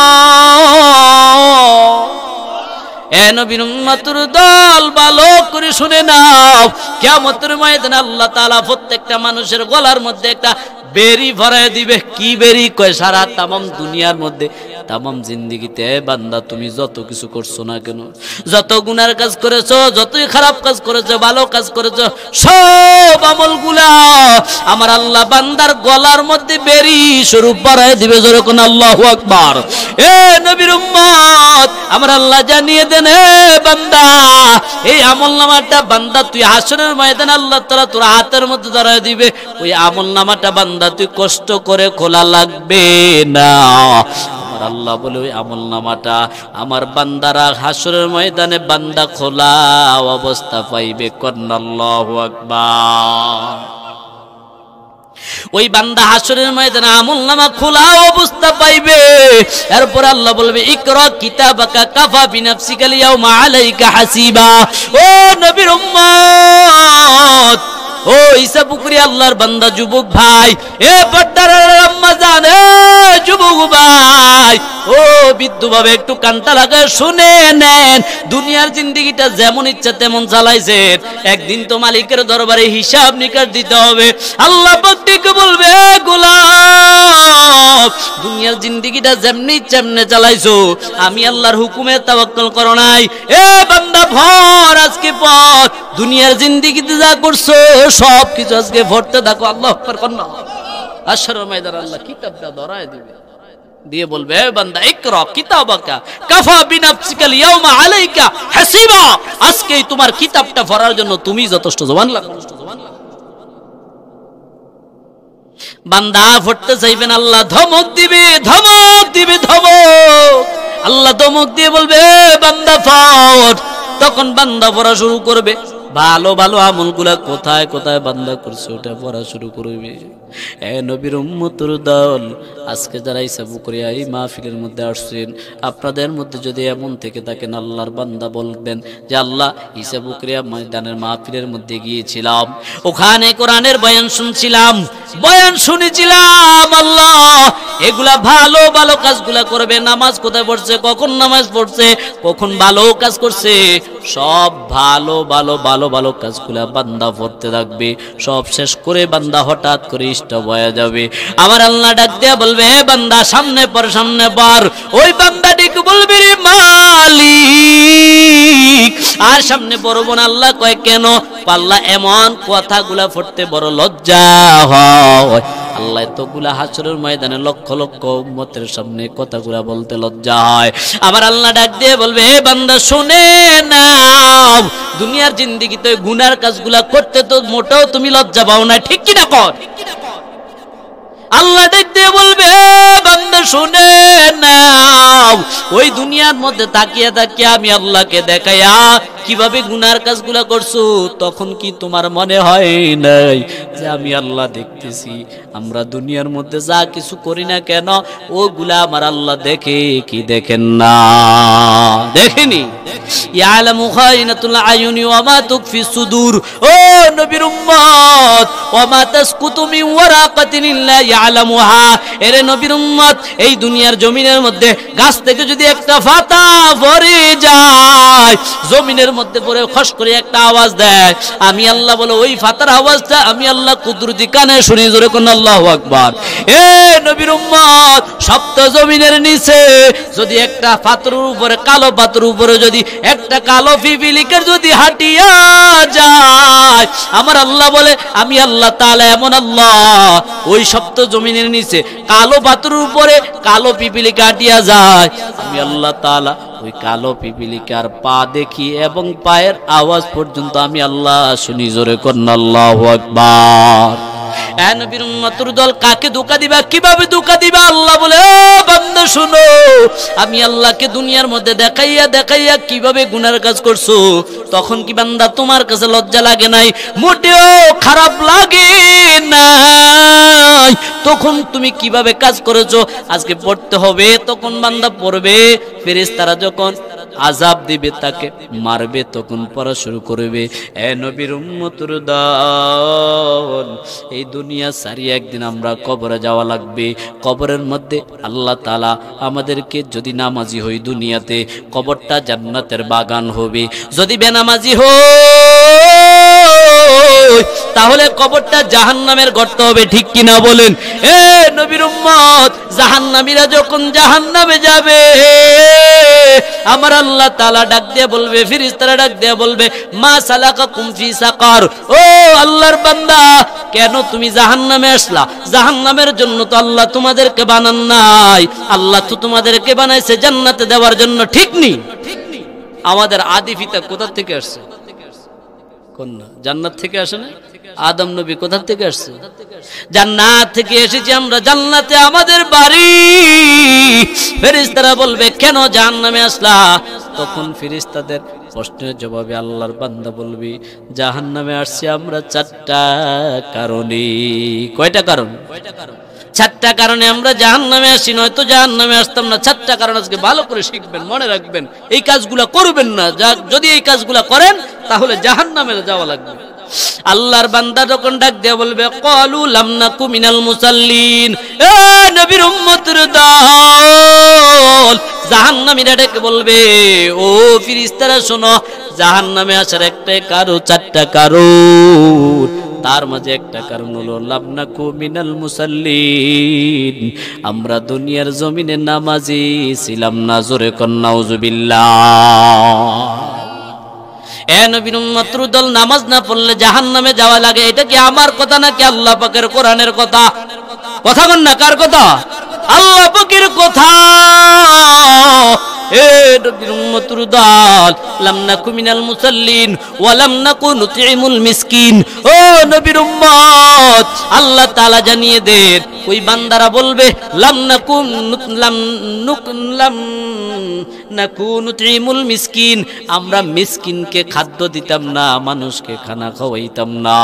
এ নবীর উম্মতের দল, ভালো করে শুনে নাও, কিয়ামতের ময়দানে আল্লাহ তাআলা প্রত্যেকটা মানুষের গলার মধ্যে একটা বেরি ভরায় দিবে। কি বেরি? কয় সারা তামাম দুনিয়ার মধ্যে, তামাম জিন্দেগিতে বান্দা তুমি যত কিছু করছো না কেন, যত গুনার কাজ করেছো, যতই খারাপ কাজ করেছো, ভালো কাজ করেছো, সব আমলগুলা আমার আল্লাহ বান্দার গলার মধ্যে বেরি স্বরূপ ভরায় দিবে। যেরকম আল্লাহু আকবার। এ নবীর উম্মত, আমার আল্লাহ জানিয়ে দেন, হে বান্দা, এই আমলনামাটা বান্দা তুই হাসরের ময়দানে আল্লাহ তাআলা তোর হাতের মধ্যে ধরায় দিবে। ওই আমলনামাটা বান্দা তুই কষ্ট করে খোলা লাগবে না। আমার আল্লাহ বলে, ওই আমলনামাটা আমার বান্দারা হাসরের ময়দানে বান্দা খোলা অবস্থা পাইবে। কন্না আল্লাহু আকবার। ওই বান্দা হাসরের ময়দানে আমলনামা খোলা অবস্থা পাইবে। এরপর আল্লাহ বলবে, ইকরা কিতাবাকা কাফা বিনাফসিকাল ইয়াউমা আলাইকা হাসিবা। ও নবীর উম্মত, ও ঈসা পুকুরি আল্লাহর বান্দা যুবক ভাই, এ পর্দার আম্মা জান, এ যুবক ভাই, ও বিদ্যু ভাবে একটু কানটা লাগায় শুনে নেন। দুনিয়ার জিন্দেগিটা যেমন ইচ্ছা তেমন চালাইছেন, একদিন তো মালিকের দরবারে হিসাব নিকাশ দিতে হবে। আল্লাহ পাক ঠিক বলবে, গোলাম, দুনিয়ার জিন্দেগিটা যেমনি ইচ্ছা এমনি চালাইছো, আমি আল্লাহর হুকুমে তাওয়াক্কুল করো নাই। এ বান্দা ভর, আজকে পর দুনিয়ার জিন্দেগিতে যা করছো সব কিছু আজকে ভরতে থাকো। আল্লাহু আকবার। কন্না হাসরের ময়দানে আল্লাহ কিতাবটা ধরায় দিবে, দিয়ে বলবে, হে বান্দা, ইকরা কিতাবাকা কাফা বিনাফসিকাল ইয়াউমা আলাইকা হাসিবা। আজকেই তোমার কিতাবটা পড়ার জন্য তুমি যথেষ্ট। সুবহানাল্লাহ। বান্দা পড়তে চাইবেন, আল্লাহ ধমক দিবে, ধমক দিবে, ধমক। আল্লাহ ধমক দিয়ে বলবে, বান্দা পড়। তখন বান্দা পড়া শুরু করবে। ভালো ভালো আমলগুলা কোথায় কোথায় বান্দা করছে ওটা পড়া শুরু করবে। এ নবীর উম্মতের দল, আজকে যারা ঈসা বুকরিয়া এই মাহফিলের মধ্যে আসছেন, আপনাদের মধ্যে যদি এমন থেকে থাকেন, আল্লাহর বান্দা বলবেন যে, আল্লাহ, ঈসা বুকরিয়া ময়দানের মাহফিলের মধ্যে গিয়েছিলাম, ওখানে কোরআনের বয়ান শুনছিলাম, বয়ান শুনেছিলাম। আল্লাহ, এগুলা ভালো ভালো কাজগুলা করবে। নামাজ কোথায় পড়ছে, কখন নামাজ পড়ছে, কখন ভালো কাজ করছে, সব ভালো ভালো ভালো ভালো কাজগুলা বান্দা পড়তে থাকবে। সব শেষ করে বান্দা হঠাৎ করে স্টপ হয়ে যাবে। আমার আল্লাহ ডাক দিয়া বলবে, হে বান্দা, সামনে পর, সামনে পর। ওই বান্দা ঠিক বলবে, রে মালিক, আর সামনে পড়বো না। আল্লাহ কয়, কেন? আল্লাহ, এমন কথাগুলা পড়তে বড় লজ্জা হয়। আল্লাহ এতগুলা হাসরের ময়দানে লক্ষ লক্ষ উম্মতের সামনে কথাগুলা বলতে লজ্জা হয়। আবার আল্লাহ ডাক দিয়ে বলবে, হে বান্দা, শুনে নাও, দুনিয়ার জিন্দেগিতে গুনার কাজগুলা করতে তো মোটেও তুমি লজ্জা পাও না, ঠিক কিনা কর? আল্লাহ ডাক দিয়ে বলবে, বান্দা শুনে নাও, ওই দুনিয়ার মধ্যে তাকিয়ে তাকিয়ে আমি আল্লাহকে দেখাইয়া কিভাবে গুনার কাজগুলা করছো, তখন কি তোমার মনে হয় নাই যে আমি আল্লাহ দেখতেছি? আমরা দুনিয়ার মধ্যে যা কিছু করি না কেন, ওগুলা আমার আল্লাহ দেখে কি দেখেন না? দেখেনি? ইয়ালামু খাইনাতুল আয়ুনি ওয়া মা তুকফি সুদূর। ও নবীর উম্মত, ওয়া মা তাসকুতু মিন ওয়ারাকাতিন ইল্লা ইয়ালামুহা। এরে নবীর উম্মত, এই দুনিয়ার জমিনের মধ্যে গাছ থেকে যদি একটা পাতা পড়ে যায়, জমিনের মধ্যে পড়ে খস করে একটা আওয়াজ দেয়, আমি আল্লাহ বলে ওই ফাতার আওয়াজটা আমি আল্লাহ কুদরতি কানে শুনি। জোরে কোন আল্লাহু আকবার। এ নবীর উম্মত, সপ্ত জমিনের নিচে যদি একটা পাথরের উপরে, কালো পাথরের উপরে যদি একটা কালো পিপিলিকার যদি হাঁটিয়া যায়, আমার আল্লাহ বলে আমি আল্লাহ তাআলা এমন আল্লাহ, ওই সপ্ত জমিনের নিচে কালো পাথরের উপরে কালো পিপিলিকা হাঁটিয়া যায়, আমি আল্লাহ তাআলা ওই কালো পিপিলিকার পা দেখি এবং পায়ের আওয়াজ পর্যন্ত আমি আল্লাহ শুনি। জোরে কোন আল্লাহু আকবার। নবীর উম্মতের দল কাকে ধোঁকা দিবা, কিভাবে ধোঁকা দিবা? আল্লাহ বলে ও বান্দা শুনো, আমি আল্লাহকে দুনিয়ার মধ্যে দেখাইয়া দেখাইয়া কিভাবে গুনার কাজ করছো, তখন কি বান্দা তোমার কাছে লজ্জা লাগে নাই? মোটেও খারাপ লাগে নাই। তখন তুমি কিভাবে কাজ করেছো আজকে পড়তে হবে, তখন বান্দা পড়বে। ফেরেশতারা যখন আযাব দিবে, তাকে মারবে, তখন পড়া শুরু করবে। এ নবীর উম্মতের দল, এই দুনিয়া সারিয়ে একদিন আমরা কবরে যাওয়া লাগবে। কবরের মধ্যে আল্লাহ তাআলা আমাদেরকে, যদি নামাজি হই দুনিয়াতে, কবরটা জান্নাতের বাগান হবে। যদি বেনামাজি হই তাহলে কবরটা জাহান্নামের গর্ত হবে। ঠিক কিনা বলেন? এ নবীর উম্মত, জাহান্নামীরা যখন জাহান্নামে যাবে, আমার আল্লাহ তাআলা ডাক দিয়ে বলবে, ফেরেশতারা ডাক দিয়ে বলবে, মা সালাকাকুম ফি সাকার। ও আল্লাহর বান্দা, কেন তুমি জাহান্নামে আসলা? জাহান্নামের জন্য তো আল্লাহ তোমাদেরকে বানান নাই, আল্লাহ তো তোমাদেরকে বানাইছে জান্নাতে দেওয়ার জন্য। ঠিক নি? আমাদের আদি পিতা কোথা থেকে আসছে? কন্যা জান্নাত থেকে আসে না? আদম নবী কোথা থেকে আসছে? জান্নাত থেকে এসেছি আমরা, জান্নাতে আমাদের বাড়ি। ফেরেশতারা বলবে, কেন জাহান্নামে আসলা? তখন ফেরেশতাদের প্রশ্নের জবাবে আল্লাহর বান্দা বলবে, জাহান্নামে আসছি আমরা চারটা কারণে। কয়টা কারণ? চারটা কারণে আমরা জাহান্নামে আসি, নয়তো জাহান্নামে আসতাম না। চারটা কারণ আজকে ভালো করে শিখবেন, মনে রাখবেন। এই কাজগুলা করবেন না, যদি এই কাজগুলা করেন তাহলে জাহান্নামে যাওয়া লাগবে। আল্লাহর বান্দা যখন ডাক দিয়ে বলবে, ক্বালু লাম নাকু মিনাল মুসাল্লিন। এ নবীর উম্মতের দল, জাহান্নামীরা ডেকে বলবে, ও ফেরেশতারা শোনো, জাহান্নামে আসার একটাই কারণ, চারটা কারণ। তার মাঝে একটা কারণ হলো লাম নাকু মিনাল মুসাল্লিন, আমরা দুনিয়ার জমিনে নামাজি ছিলাম না। জোরে কোন নাউজুবিল্লাহ। এ নবীর উম্মতের দল, নামাজ না পড়লে জাহান্নামে যাওয়া লাগে। এটা কি আমার কথা নাকি আল্লাহ পাকের কোরআনের কথা? কথা বল না, কার কথা? আল্লাহ পাকের কথা। এ নবীর উম্মতের দল, লাম নাকু মিনাল মুসাল্লিন ওয়া লাম নাকু নুতিমুল মিসকিন। ও নবীর উম্মত, আল্লাহ তাআলা জানিয়ে দেন, ওই বান্দারা বলবে, লাম নাকু নুতিমুল মিসকিন, আমরা মিসকিনকে খাদ্য দিতাম না, মানুষকে খানা খাওয়াইতাম না।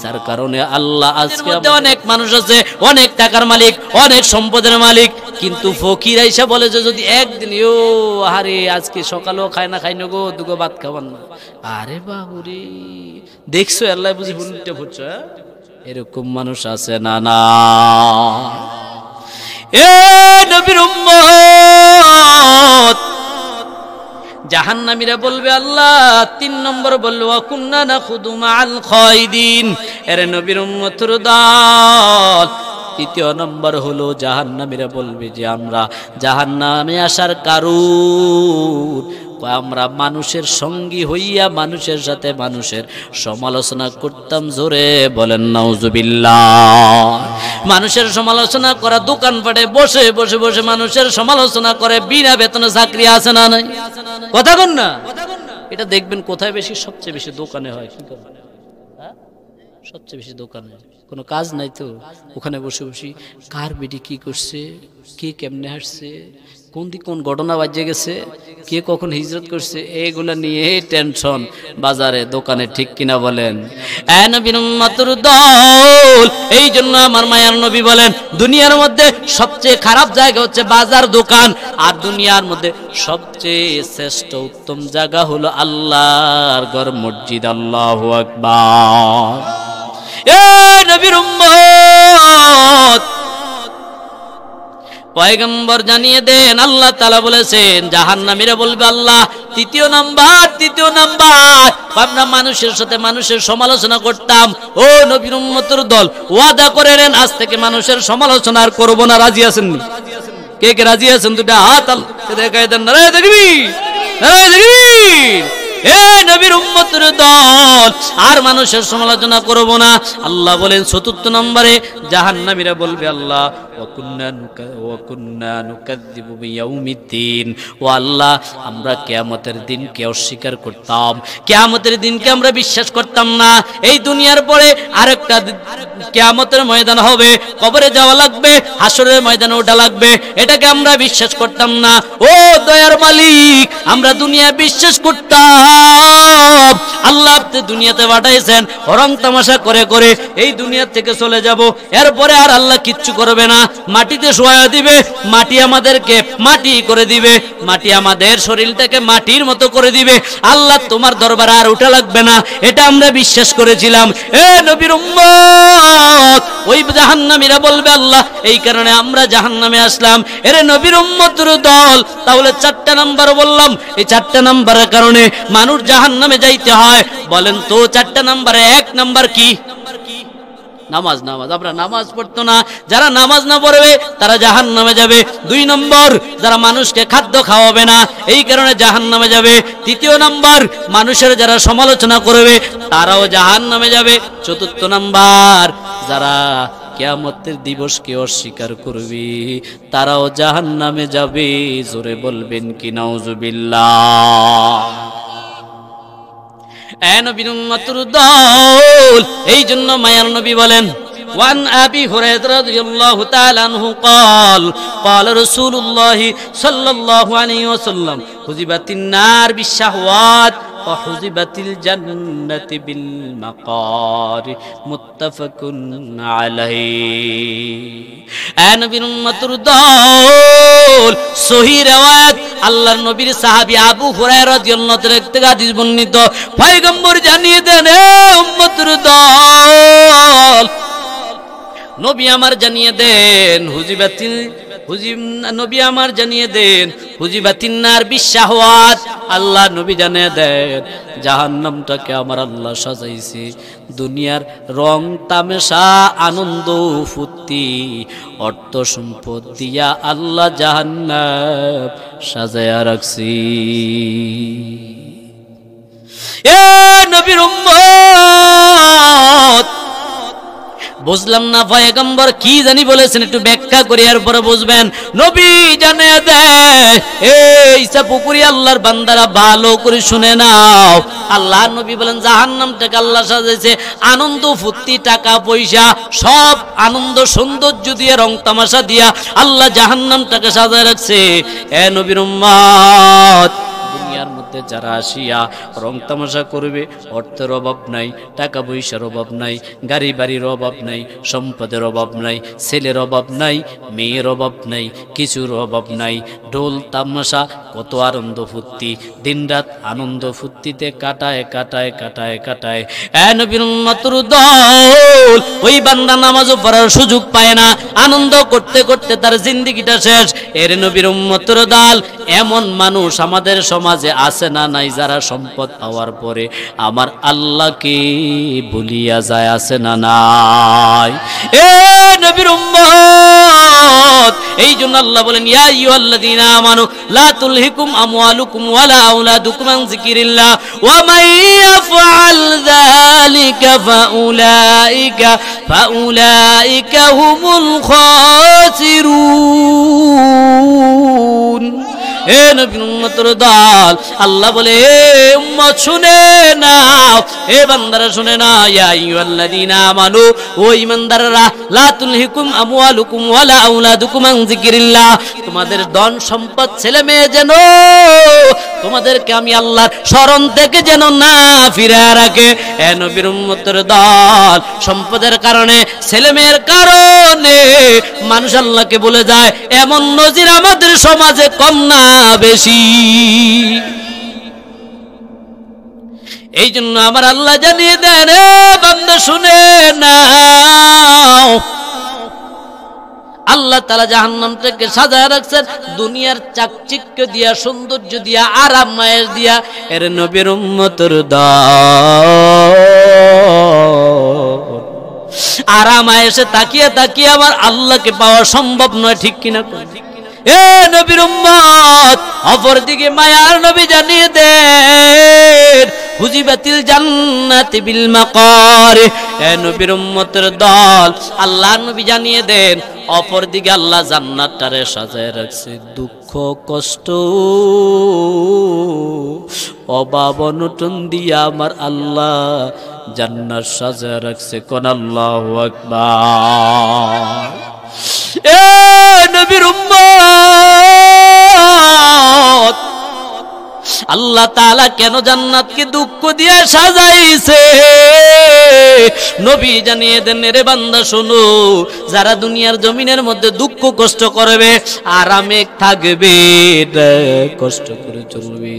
যার কারণে আল্লাহ, আজকে অনেক মানুষ আছে, অনেক টাকার মালিক, অনেক সম্পদের মালিক, কিন্তু ফকির আইসা বলে যে যদি একদিন, ও আরে আজকে সকালেও খায় না, খাই না গো, দুগো ভাত খাবার না। আরে বাবুরে, দেখছো আল্লাহ বুঝি ভুলটা ভুলছো? এরকম মানুষ আছে না? না। এ নবীর উম্মত, জাহান্নামীরা বলবে, আল্লাহ 3 নম্বর বললো, ওয়া কুন্না নাখুদু মাআল খায়দিন। এর নবীর উম্মতের দল, 3 নম্বর হলো জাহান্নামীরা বলবে যে আমরা জাহান্নামে আসার কারণ, আমরা মানুষের সঙ্গী হইয়া মানুষের সাথে মানুষের সমালোচনা করতাম। জোরে বলেন নাউজুবিল্লাহ। মানুষের সমালোচনা করা, দোকানপাটে বসে বসে বসে মানুষের সমালোচনা করে, বিনা বেতনে চাকরি আছে না নাই? কথা কন না। এটা দেখবেন কোথায় বেশি? সবচেয়ে বেশি দোকানে হয়। সবচেয়ে বেশি দোকানে, কোনো কাজ নাই তো ওখানে বসে বসে কার বেটি কি করছে, কে কেমনে হাসছে, কোন দিক কোন ঘটনা বাজে গেছে, কে কখন হিজরত করছে, এগুলা নিয়ে টেনশন বাজারে দোকানে। ঠিক কিনা বলেন? নবীর উম্মতের দল, এই জন্য আমার মায়ার নবী বলেন, দুনিয়ার মধ্যে সবচেয়ে খারাপ জায়গা হচ্ছে বাজার, দোকান, আর দুনিয়ার মধ্যে সবচেয়ে শ্রেষ্ঠ উত্তম জায়গা হলো আল্লাহর ঘর, মসজিদ। আল্লাহু আকবার। এ নবীর উম্মত, পয়গম্বর জানিয়ে দেন, আল্লাহ তাআলা বলেছেন জাহান্নামীরা বলবে আল্লাহ তৃতীয় নাম্বার আমরা মানুষের সাথে মানুষের সমালোচনা করতাম, ও নবীর উম্মতের দল ওয়াদা করে নেন আজ থেকে মানুষের সমালোচনা আর করব না। রাজি আছেন? কে কে রাজি আছেন? দুটা হাত দেখাই দেন। নারায়ে তাকবীর, নারায়ে তাকবীর। এ নবীর উম্মতের দল আর মানুষের সমালোচনা করব না। আল্লাহ বলেন চতুর্থ নম্বরে জাহান্নামীরা বলবে আল্লাহ ওয়া কুন্না নুকাযযিবু বিয়াউমিদ্দিন, ও আল্লাহ আমরা কিয়ামতের দিনকে অস্বীকার করতাম, কিয়ামতের দিনকে আমরা বিশ্বাস করতাম না। এই দুনিয়ার পরে আরেকটা কিয়ামতের ময়দান হবে, কবরে যাওয়া লাগবে, হাসরের ময়দানে ওঠা লাগবে, এটাকে আমরা বিশ্বাস করতাম না। ও দয়ার মালিক, আমরা দুনিয়া বিশ্বাস করতাম, আল্লাহ আপনি দুনিয়াতে পাঠাইছেন রং তামাশা করে করে এই দুনিয়া থেকে চলে যাব, এরপরে আর আল্লাহ কিচ্ছু করবে না, মাটিতে শোয়া দিবে, মাটি আমাদেরকে মাটি করে দিবে, মাটি আমাদের শরীরটাকে মাটির মতো করে দিবে, আল্লাহ তোমার দরবারে আর উঠা লাগবে না, এটা আমরা বিশ্বাস করেছিলাম। এ নবীর উম্মত, ওই জাহান্নামীরা বলবে আল্লাহ এই কারণে আমরা জাহান্নামে আসলাম। এরে নবীর উম্মতের দল, তাহলে 4টা নাম্বার বললাম, এই 4টা নাম্বারের কারণে মানুষ জাহান্নামে যাইতে হয়। বলেন তো 4টা নাম্বারে 1 নাম্বার কি? নামাজ। আমরা নামাজ পড়তো না, যারা নামাজ না পড়বে তারা জাহান্নামে যাবে। 2 নম্বর, যারা মানুষকে খাদ্য খাওয়াবে না এই কারণে জাহান্নামে যাবে। 3 নম্বর, মানুষের যারা সমালোচনা করবে তারাও জাহান্নামে যাবে। 4 নম্বর, যারা কিয়ামতের দিবসকে অস্বীকার করবে তারাও জাহান্নামে যাবে। জোরে বলবেন কি নাউজুবিল্লাহ। এ নবীর উম্মতের দল, এই জন্য মায়ার নবী বলেন ওয়ান আবি হুরায়রা রাদিয়াল্লাহু তাআলা আনহু قال قال رسول الله صلى الله عليه وسلم حجبت النار بالشهوات وحجبت الجنة بالمقار متفق عليه। এ নবীর উম্মতের দল, সহিহ riwayat আল্লাহর নবীর সাহাবী আবু হুরায়রা রাদিয়াল্লাহু তাআলা থেকে হাদিস বর্ণিত। পয়গম্বর জানিয়ে দেন, হে উম্মতের দল, নবী আমার জানিয়ে দেন নবী আমার জানিয়ে দেন হুজিবাতিন নার বিশাহওয়াত, আল্লাহ নবী জানিয়ে দেন জাহান্নামটাকে আমার আল্লাহ সাজাইছে দুনিয়ার রং তামাশা আনন্দ ফুর্তি অর্থ সম্পদ দিয়া আল্লাহ জাহান্নাম সাজায়া রাখছি। এ নবীর উম্মত, বুঝলাম না পয়গম্বর কি জানি বলেছেন, একটু ব্যাখ্যা করে এরপরে বুঝবেন। নবী জানিয়ে দেয়, এই পুকুরি আল্লাহর বান্দারা ভালো করে শুনে নাও, আল্লাহ নবী বলেন জাহান্নামটাকে আল্লাহ সাজাইছে আনন্দ ফুর্তি টাকা পয়সা সব আনন্দ সৌন্দর্য দিয়ে রং তামাশা দিয়া আল্লাহ জাহান্নামটাকে সাজায় রাখছে। এ নবীর উম্মত, দুনিয়ার মধ্যে যারা আসিয়া রং তামাশা করবে, অর্থের অভাব নাই, টাকা পয়সার অভাব নাই, গাড়ি বাড়ির অভাব নাই, সম্পদের অভাব নাই, ছেলের অভাব নাই, মেয়ের অভাব নাই, কিছুর অভাব নাই, ঢোল তামাশা কত আনন্দ ফুর্তি, দিনরাত আনন্দ ফুর্তিতে কাটায় কাটায় কাটায় কাটায়। এ নবীর উম্মতের দল, ওই বান্দা নামাজও পড়ার সুযোগ পায় না, আনন্দ করতে করতে তার জিন্দেগিটা শেষ। এর নবীর উম্মতের দল, এমন মানুষ আমাদের সমাজে আছে না নাই যারা সম্পদ পাওয়ার পরে আমার আল্লাহকে ভুলিয়া যায়, আছে না নাই? এ নবীর উম্মত, এই জন্য আল্লাহ বলেন ইয়া আইয়ুহাল্লাযীনা আমানু লা তুলহিকুম আমওয়ালুকুম ওয়ালা আওলাদুকুম আন যিকিরিল্লাহ ওয়া মান ইয়াফআল যালিকা ফাউলাইকা হুমুল খাসিরুন। এ নবীর উম্মতের দল, আল্লাহ বলে এ উম্মত শুনে নাও, এ বান্দারা শুনে নাও, ইয়া আইয়ুহাল্লাযীনা আমানু, ও ঈমানদাররা, লা তুলহিকুম আমওয়ালুকুম ওয়ালা আওলাদুকুম আন যিকিরিল্লাহ, তোমাদের ধন সম্পদ ছেলে মেয়ে যেন তোমাদেরকে আমি আল্লাহর স্মরণ থেকে যেন না ফিরিয়ে রাখে। এ নবীর উম্মতের দল, সম্পদের কারণে ছেলে মেয়ের কারণে মানুষ আল্লাহকে বলে যায়, এমন নজির আমাদের সমাজে কম না বেশি। এই জন্য আমার আল্লাহ জানিয়ে দেন, বান্দা শুনে নাও, আল্লাহ তাআলা জাহান্নামটাকে সাজায় রাখছেন দুনিয়ার চাকচিক্য দিয়া, সৌন্দর্য দিয়া, আরাম মায়ের দিয়া। এর নবীর উম্মতের দল আরাম এসে তাকিয়ে তাকিয়ে আমার আল্লাহকে পাওয়া সম্ভব নয়, ঠিক কিনা? এ নবীর উম্মত, অপরদিকে মায়ার নবী জানিয়ে দেন হুজিবাতিল জান্নাতি বিল মাকার। এ নবীর উম্মতের দল, আল্লাহর নবী জানিয়ে দেন অপরদিকে আল্লাহ জান্নাতটারে সাজায় রাখছে দুঃখ কষ্ট অভাব অনটন দিয়া আমার আল্লাহ জান্নাত সাজায় রাখছে। কোন আল্লাহু আকবার। এ নবীর উম্মত, আল্লাহ তাআলা কেন জান্নাতকে দুঃখ দিয়ে সাজাইছে নবী জানিয়ে দেন, রে বান্দা শোনো, যারা দুনিয়ার জমিনের মধ্যে দুঃখ কষ্ট করবে, আরামে থাকবে, কষ্ট করে চলবে।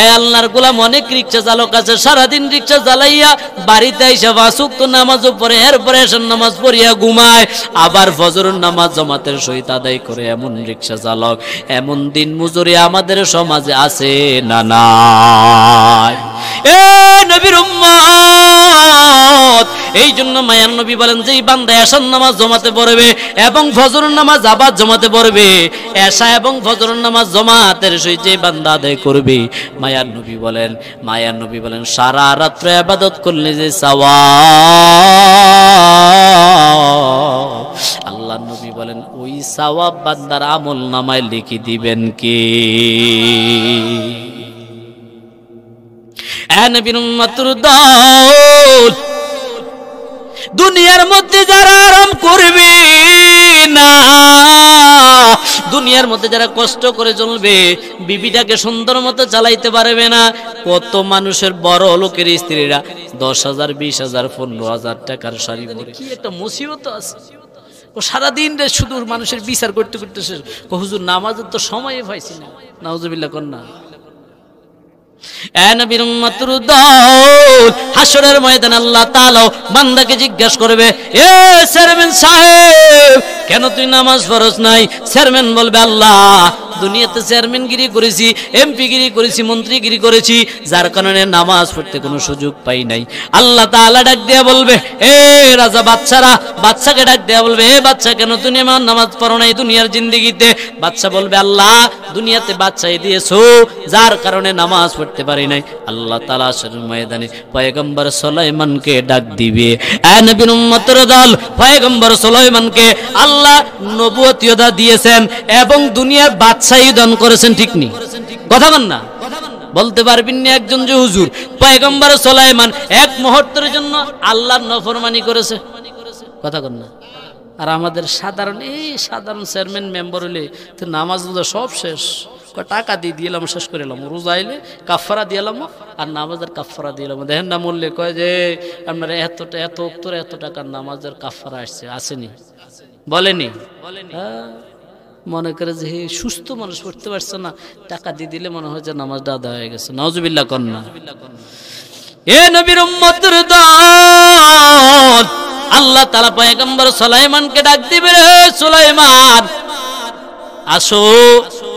এ আল্লাহর গোলাম, অনেক রিকশা চালক আছে সারাদিন রিকশা চালাইয়া বাড়িতে এসে পাঁচ ওয়াক্ত নামাজও পড়ে, এরপরে এসে নামাজ পড়িয়া ঘুমায়, আবার ফজরের নামাজ জামাতের সহিত আদায় করে। এমন রিকশা চালক, এমন দিন মজুরি আমাদের সমাজে আছে না নাই? এ নবীর উম্মত, এই জন্য মায়ার নবী বলেন যে বান্দা এশার নামাজ জমাতে পড়বে এবং ফজরের নামাজ আবার জমাতে পড়বে, এশা এবং ফজরের নামাজ জমাতের সহিত যে বান্দা আদায় করবে, মায়ার নবী বলেন সারা রাত্র ইবাদত করলে যে সওয়াব, আল্লাহর নবী বলেন ওই সওয়াব বান্দার আমল নামায় লিখে দিবেন কে? নবীর উম্মতের দল, দুনিয়ার মধ্যে যারা আরাম করবে না, দুনিয়ার মধ্যে যারা কষ্ট করে চলবে, বিবিটাকে সুন্দর মতো চালাইতে পারবে না। কত মানুষের বড় লোকের স্ত্রীরা 10,000, 20,000, 15,000 টাকার শাড়ি পরে, কি একটা মুসিবত আছে। ও সারাদিন শুধু মানুষের বিচার করতে করতে শেষ। হুজুর নামাজের তো সময় পাইছি না, নাউজুবিল্লাহ কন্যা। নবীর উম্মতের দল, হাসরের ময়দানে আল্লাহ তাআলা বান্দাকে জিজ্ঞাসা করবে, এ চেয়ারম্যান সাহেব, কেন তুই নামাজ ফরজ নাই? চেয়ারম্যান বলবে, আল্লাহ দুনিয়াতে চেয়ারম্যানগিরি করেছি, এমপিগিরি করেছি, মন্ত্রীগিরি করেছি, যার কারণে নামাজ পড়তে কোনো সুযোগ পাই নাই। আল্লাহ তাআলা ডাক দিয়া বলবে, এ রাজা বাদশারা, বাদশাকে ডাক দিয়া বলবে, এ বাদশা, কেন তুমি আমার নামাজ পড়ো নাই দুনিয়ার জিন্দেগিতে? বাদশা বলবে, আল্লাহ দুনিয়াতে বাদশাই দিয়েছো, যার কারণে নামাজ পড়তে পারি নাই। আল্লাহ তাআলা আসরের ময়দানে পয়গম্বর সুলাইমানকে ডাক দিবে। এ নবীর উম্মতের দল, পয়গম্বর সুলাইমানকে আল্লাহ নবুয়তিয়তা দিয়েছেন এবং দুনিয়ার বাদশাহী দান করেছেন, ঠিক নি? কথা বল না, বলতে পারবেন না একজন যে হুজুর পয়গম্বর সুলাইমান এক মুহূর্তের জন্য আল্লাহর নাফরমানি করেছে? কথা বল না। আর আমাদের সাধারণ চেয়ারম্যান মেম্বার হলে তো নামাজ রোজা সব শেষ, টাকা দিয়ে দিলাম, শেষ করে এলাম, রোজা আইলে কাফারা দিলাম আর নামাজের কাফারা দিলাম। দেখেন না মূল্যে কয় যে আপনার এত উত্তর এত টাকার নামাজের কাফারা আসেনি, বলেনি? মনে করে যে সুস্থ মানুষ পড়তে পারছে না, টাকা দিয়ে দিলে মনে হয় যে নামাজটা আদায় হয়ে গেছে। নাউজুবিল্লাহ কন্যা। এ নবীর উম্মতের দল, আল্লাহ তাআলা পয়গম্বর সুলাইমানকে ডাক দিবে, রে সুলাইমান আসো।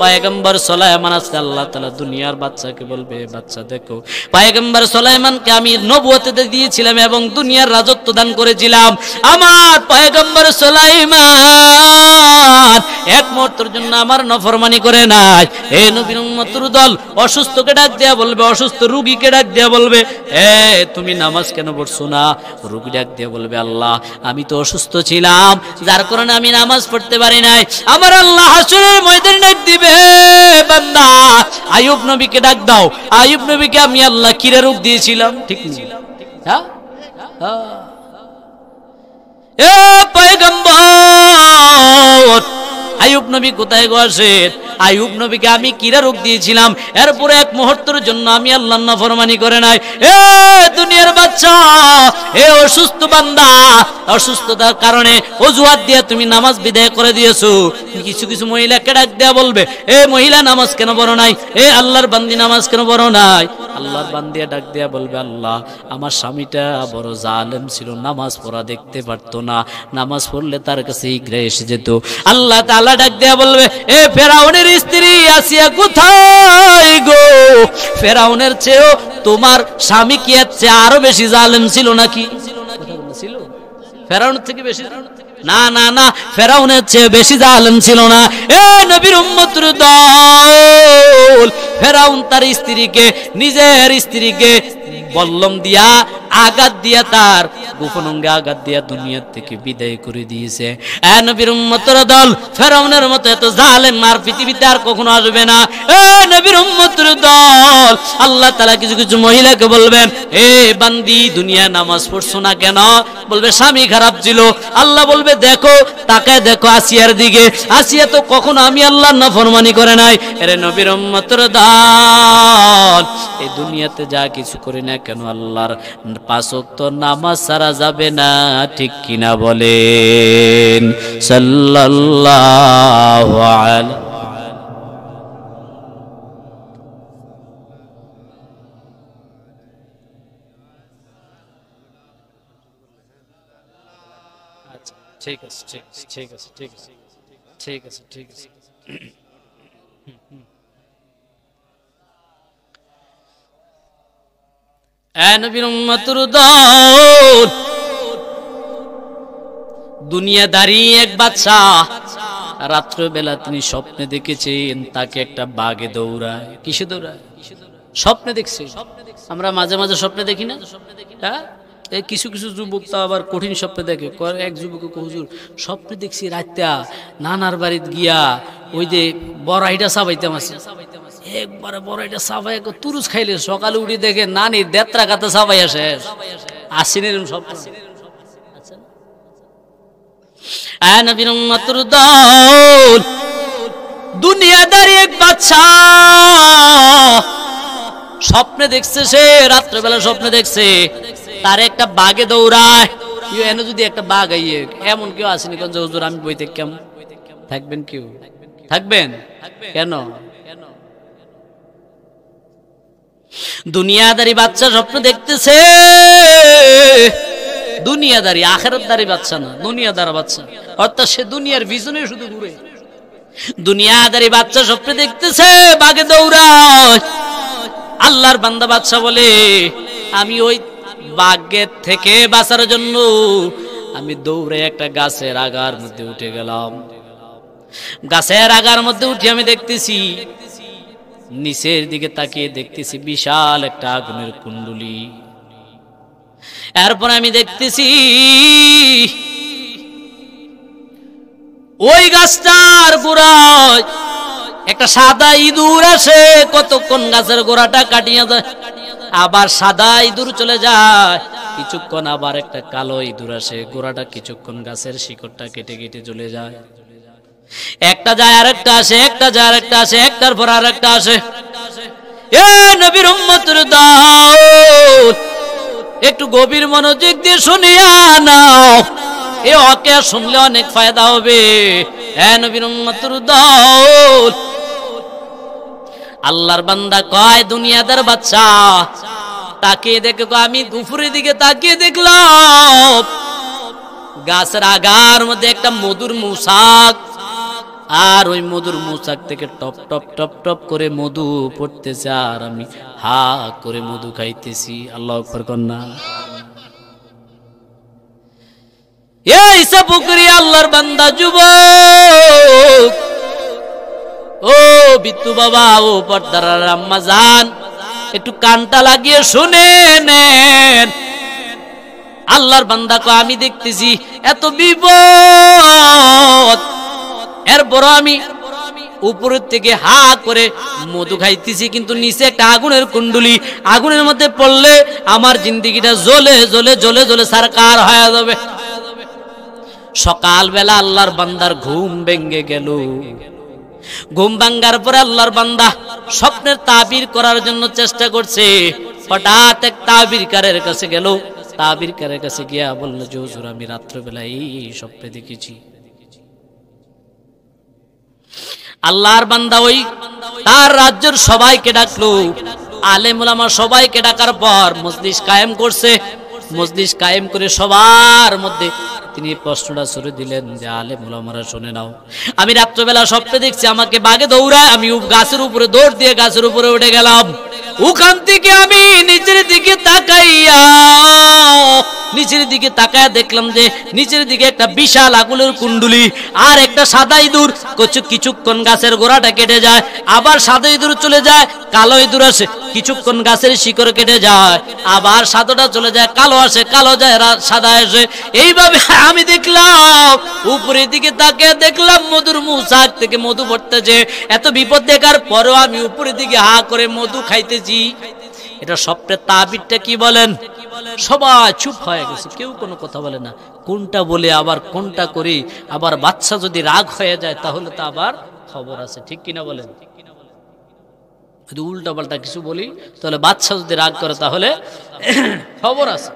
পয়গম্বর সুলাইমান আসলে আল্লাহ তাআলা দুনিয়ার বাচ্চাকে বলবে, বাচ্চা দেখো, পয়গম্বর সুলাইমানকে আমি নবুয়ত দিয়েছিলাম এবং দুনিয়ার রাজত্ব দান করেছিলাম। আমার পয়গম্বর সুলাইমান এক মুহূর্তের জন্য আমার নাফরমানি করে নাই। এই নবীর উম্মতের দল অসুস্থকে ডাক দেয়া বলবে, অসুস্থ রোগীকে ডাক দেয়া বলবে, এ তুমি নামাজ কেন পড়ছো না? রোগী ডাক দেয়া বলবে, আল্লাহ আমি তো অসুস্থ ছিলাম, যার কারণে আমি নামাজ পড়তে পারি নাই। আমার আল্লাহ হাসরের ময়দানে ডাক দিবে, বান্দা আইয়ুব নবীকে ডাক দাও। আইয়ুব নবীকে আমি আল্লাহ কিরে রোগ দিয়েছিলাম, ঠিক না? হ্যাঁ, এ পয়গম্বর আইয়ুব নবী কোথায় গেছেন? আইয়ুব নবীকে আমি কিরা রোগ দিয়েছিলাম, এরপরে এক মুহূর্তের জন্য আমি আল্লাহর নাফরমানি করে নাই। এ দুনিয়ার বাচ্চা, এ অসুস্থ বান্দা, অসুস্থতার কারণে অজুহাত দিয়ে তুমি নামাজ বিদায় করে দিয়েছো। কিছু কিছু মহিলাকে ডাক দেয়া বলবে, এ মহিলা নামাজ কেন পড়ো নাই? এ আল্লাহর বান্দি নামাজ কেন পড়ো নাই? আল্লাহর বান্দিয়া ডাক দিয়া বলবে, আল্লাহ আমার স্বামীটা বড় জালেম ছিল, নামাজ পড়া দেখতে পারতো না, নামাজ পড়লে তার কাছে ইগরা এসে যেত। আল্লাহ তাআলা ডাক দিয়া বলবে, এ ফেরাউনের স্ত্রী আসিয়া কোথায় গো? ফেরাউনের চেয়েও তোমার স্বামী কি এর চেয়ে আরো বেশি জালেম ছিল নাকি? ছিল ফেরাউনের থেকে বেশি? না না না, ফেরাউনের চেয়ে বেশি জালেম ছিল না। এ নবীর উম্মতের দল, ফেরাউন তার স্ত্রীকে, নিজের স্ত্রীকে বল্লম দিয়া আঘাত দিয়া, তার গোপন অঙ্গে আঘাত দিয়া দুনিয়া থেকে বিদায় করে দিয়েছে। এ নবীর উম্মতের দল, ফেরাউনের মতো এত জালেম আর পৃথিবীতে আর কখনো আসবে না। এ নবীর উম্মতের দল, আল্লাহ তাআলা কিছু কিছু মহিলাকে বলবেন, এ বান্দি দুনিয়ায় নামাজ পড়ছো না কেন? বলবে স্বামী খারাপ ছিল। আল্লাহ বলবে, দেখো তাকায় দেখো আসিয়ার দিকে, আসিয়া তো কখনো আমি আল্লাহর নাফরমানি করে নাই। এরে নবীর উম্মতের দল, এই দুনিয়াতে যা কিছু করি না কেন আল্লাহর 5 ওয়াক্ত নামাজ ছাড়া যাবে না, ঠিক কিনা বলেন? সাল্লাল্লাহু আলাইহি। আচ্ছা ঠিক আছে, ঠিক আছে, ঠিক আছে, ঠিক আছে, ঠিক আছে, ঠিক আছে। এ নবীর উম্মতের দল, দুনিয়াদারি এক বাদশা, রাত্রবেলা তিনি স্বপ্নে দেখেছেন তাকে একটা বাঘে দৌড়ায়। কিসে দৌড়ায়? স্বপ্নে দেখছে। আমরা মাঝে মাঝে স্বপ্নে দেখি না? হ্যাঁ, এই কিছু কিছু যুবক তো আবার কঠিন স্বপ্নে দেখে। এক যুবক, হুজুর স্বপ্নে দেখছি রাত্রা নানার বাড়িতে গিয়া ওই যে বড়াইটা চাবাইতাম আছে, একবারে বড়াইটা চাবাই তুরুজ খাইলে সকালে উঠে দেখে নানি দেত্রা কাতে চাবাই আসে। আসেন এরকম স্বপ্ন? নবীর উম্মতের দল, দুনিয়াদারি এক বাদশা স্বপ্নে দেখছে, সে রাত্রেবেলা স্বপ্নে দেখছে তার একটা বাঘে দৌড়ায়। এনে যদি একটা বাঘ আইয়ে, এমন কেউ আসেনি কোন যে হুজুর আমি বইতে কেমন থাকবেন? কেউ থাকবেন কেন? দুনিয়াদারি বাচ্চা স্বপ্ন দেখতেছে, দুনিয়াদারি, আখিরাতদারি বাচ্চা না, দুনিয়াদার বাচ্চা, অর্থাৎ সে দুনিয়ার ভিজনে শুধু ঘুরে। দুনিয়াদারি বাচ্চা স্বপ্নে দেখতেছে বাঘে দৌড়ায়। আল্লাহর বান্দা বাচ্চা বলে, আমি ওই বাঘের থেকে বাঁচার জন্য আমি দৌড়ে একটা গাছের আগার মধ্যে উঠে গেলাম। গাছের আগার মধ্যে উঠে আমি দেখতেছি, নিচের দিকে তাকিয়ে দেখতেছি বিশাল একটা আগুনের কুণ্ডলী। এরপর আমি দেখতেছি ওই গাছটার গোড়ায় একটা সাদা ইঁদুর আসে, কতক্ষণ গাছের গোড়াটা কাটিয়ে যায়, আবার সাদা ইঁদুর চলে যায়, কিছুক্ষণ আবার একটা কালো ইঁদুর আসে, গোড়াটা কিছুক্ষণ গাছের শিকড়টা কেটে কেটে চলে যায়। একটা যায় আর একটা আসে, একটা যায় আর একটা আসে, একটার পর আর একটা আসে। এ নবীর উম্মতের দল, একটু গভীর মনোযোগ দিয়ে শুনিয়া নাও, এ ওকে শুনলে অনেক ফায়দা হবে। এ নবীর উম্মতের দল, আল্লাহর বান্দা কয়, দুনিয়াদার বাচ্চা তাকিয়ে দেখে, আমি দুপুরের দিকে তাকিয়ে দেখলাম গাছের আগার মধ্যে একটা মধুর মৌচাক, আর ওই মধুর মৌচাক থেকে টপ টপ টপ টপ করে মধু পড়তেছে, আর আমি হা করে মধু খাইতেছি। আল্লাহু আকবার কন্যা। এই পুকুরি আল্লাহর বান্দা যুবক, ও বিত্তু বাবা, ও পর্দার আম্মা জান, একটু কানটা লাগিয়ে শুনে নেন। আল্লাহর বান্দা কয়, আমি দেখতেছি এত বিপদ, এরপর আমি উপরের থেকে হা করে মধু খাইতেছি, কিন্তু নিচে একটা আগুনের কুণ্ডলী, আগুনের মধ্যে পড়লে আমার জিন্দেগিটা জ্বলে জ্বলে জ্বলে জ্বলে সারকার হয়ে যাবে। সকালবেলা আল্লাহর বান্দার ঘুম ভেঙে গেল। ঘুম ভাঙ্গার পরে আল্লাহর বান্দা স্বপ্নের তাবির করার জন্য চেষ্টা করছে। হঠাৎ এক তাবিরকারের কাছে গেল। তাবিরকারের কাছে গিয়া বলল, যে হুজুর আমি রাত্রবেলা এই স্বপ্নে দেখেছি। আল্লাহর বান্দা ওই তার রাজ্যের সবাইকে ডাকলো, আলেম ওলামা সবাইকে ডাকার পর মজলিস কায়েম করছে। মজলিস কায়েম করে সবার মধ্যে তিনি প্রশ্নটা ছুড়ে দিলেন যে আলেম ওলামারা শুনে নাও, আমি রাত্রবেলা স্বপ্নে দেখছি আমাকে বাগে দৌড়ায়, আমি গাছের উপরে দৌড় দিয়ে গাছের উপরে উঠে গেলাম। ওখান থেকে আমি নিচের দিকে তাকাইয়া দেখলাম যে নিচের দিকে একটা বিশাল আগুনের কুণ্ডুলি আর একটা সাদা ইঁদুর। কিছুক্ষণ গাছের গোড়াটা কেটে যায়, আবার সাদা ইঁদুর চলে যায়, কালো ইঁদুর আসে, কিছুক্ষণ গাছের শিকড় কেটে যায়, আবার সাদাটা চলে যায়, কালো আসে, কালো যায়, সাদা আসে। এইভাবে আমি দেখলাম, উপরের দিকে তাকিয়ে দেখলাম মধুর মুসাক থেকে মধু পড়তেছে। এত বিপদ দেখার পরেও আমি উপরের দিকে হা করে মধু খাইতেছি। এটা স্বপ্নের তাবিরটা কি বলেন? সবাই চুপ হয়ে গেছে, কেউ কোনো কথা বলে না। কোনটা বলে আবার কোনটা করি, আবার বাচ্চা যদি রাগ হয়ে যায় তাহলে তো আবার খবর আছে, ঠিক কিনা বলেন? যদি উল্টা পাল্টা কিছু বলি তাহলে বাচ্চা যদি রাগ করে তাহলে খবর আছে।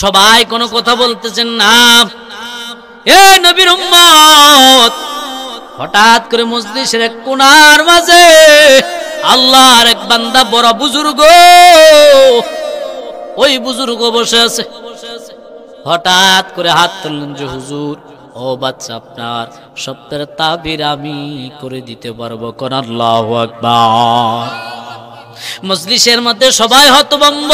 সবাই কোনো কথা বলতেছেন না। এ নবীর উম্মত, হঠাৎ করে মজলিসের এক কোণার মাঝে আল্লাহর এক বান্দা বড় বুজুর্গ, ওই বুজুর্গ বসে আছে। হঠাৎ করে হাত তুললেন যে হুজুর, ও বাচ্চা, আপনার স্বপ্নের তাবির আমি করে দিতে পারবো, কোন আল্লাহু আকবার। মজলিসের মধ্যে সবাই হতভম্ব।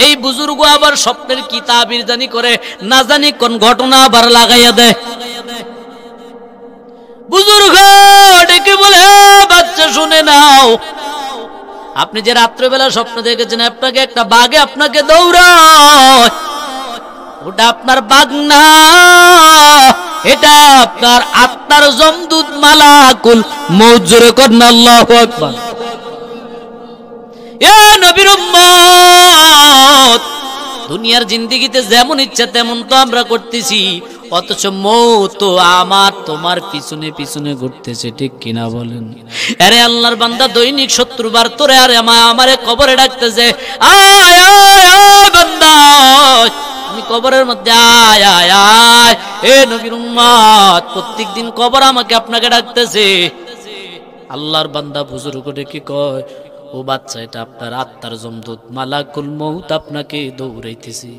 এই বুজুর্গ আবার স্বপ্নের কি তাবির জানি করে, না জানি কোন ঘটনা আবার লাগাইয়া দেয়। বুজুর্গ ডেকে বলে, বাচ্চা শুনে নাও, আপনি যে রাত্রেবেলা স্বপ্ন দেখেছেন আপনাকে একটা বাঘে আপনাকে দৌড়ায়, ওটা আপনার বাঘ না, এটা আপনার আত্মার জমদূত মালাকুল মউত। জোরে করেন আল্লাহু আকবার। এ নবীর উম্মত, দুনিয়ার জিন্দেগিতে যেমন ইচ্ছা তেমন তো আমরা করতেছি, অথচ মৌত তো আমার তোমার পিছনে পিছনে ঘুরতেছে, ঠিক কিনা বলেন? আরে আল্লাহর বান্দা দৈনিক 70 বার তোরে আরে আমারে কবরে ডাকতেছে, আয় আয় আয় বান্দা, আমি কবরের মধ্যে আয় আয় আয়। এ নবীর উম্মত, প্রত্যেকদিন কবর আমাকে আপনাকে ডাকতেছে। আল্লাহর বান্দা বুজুর্গ ডেকে কয়, ও বাচ্চা, এটা আপনার আত্মার জমদূত মালাকুল মউত আপনাকে দৌড়াইতেছে।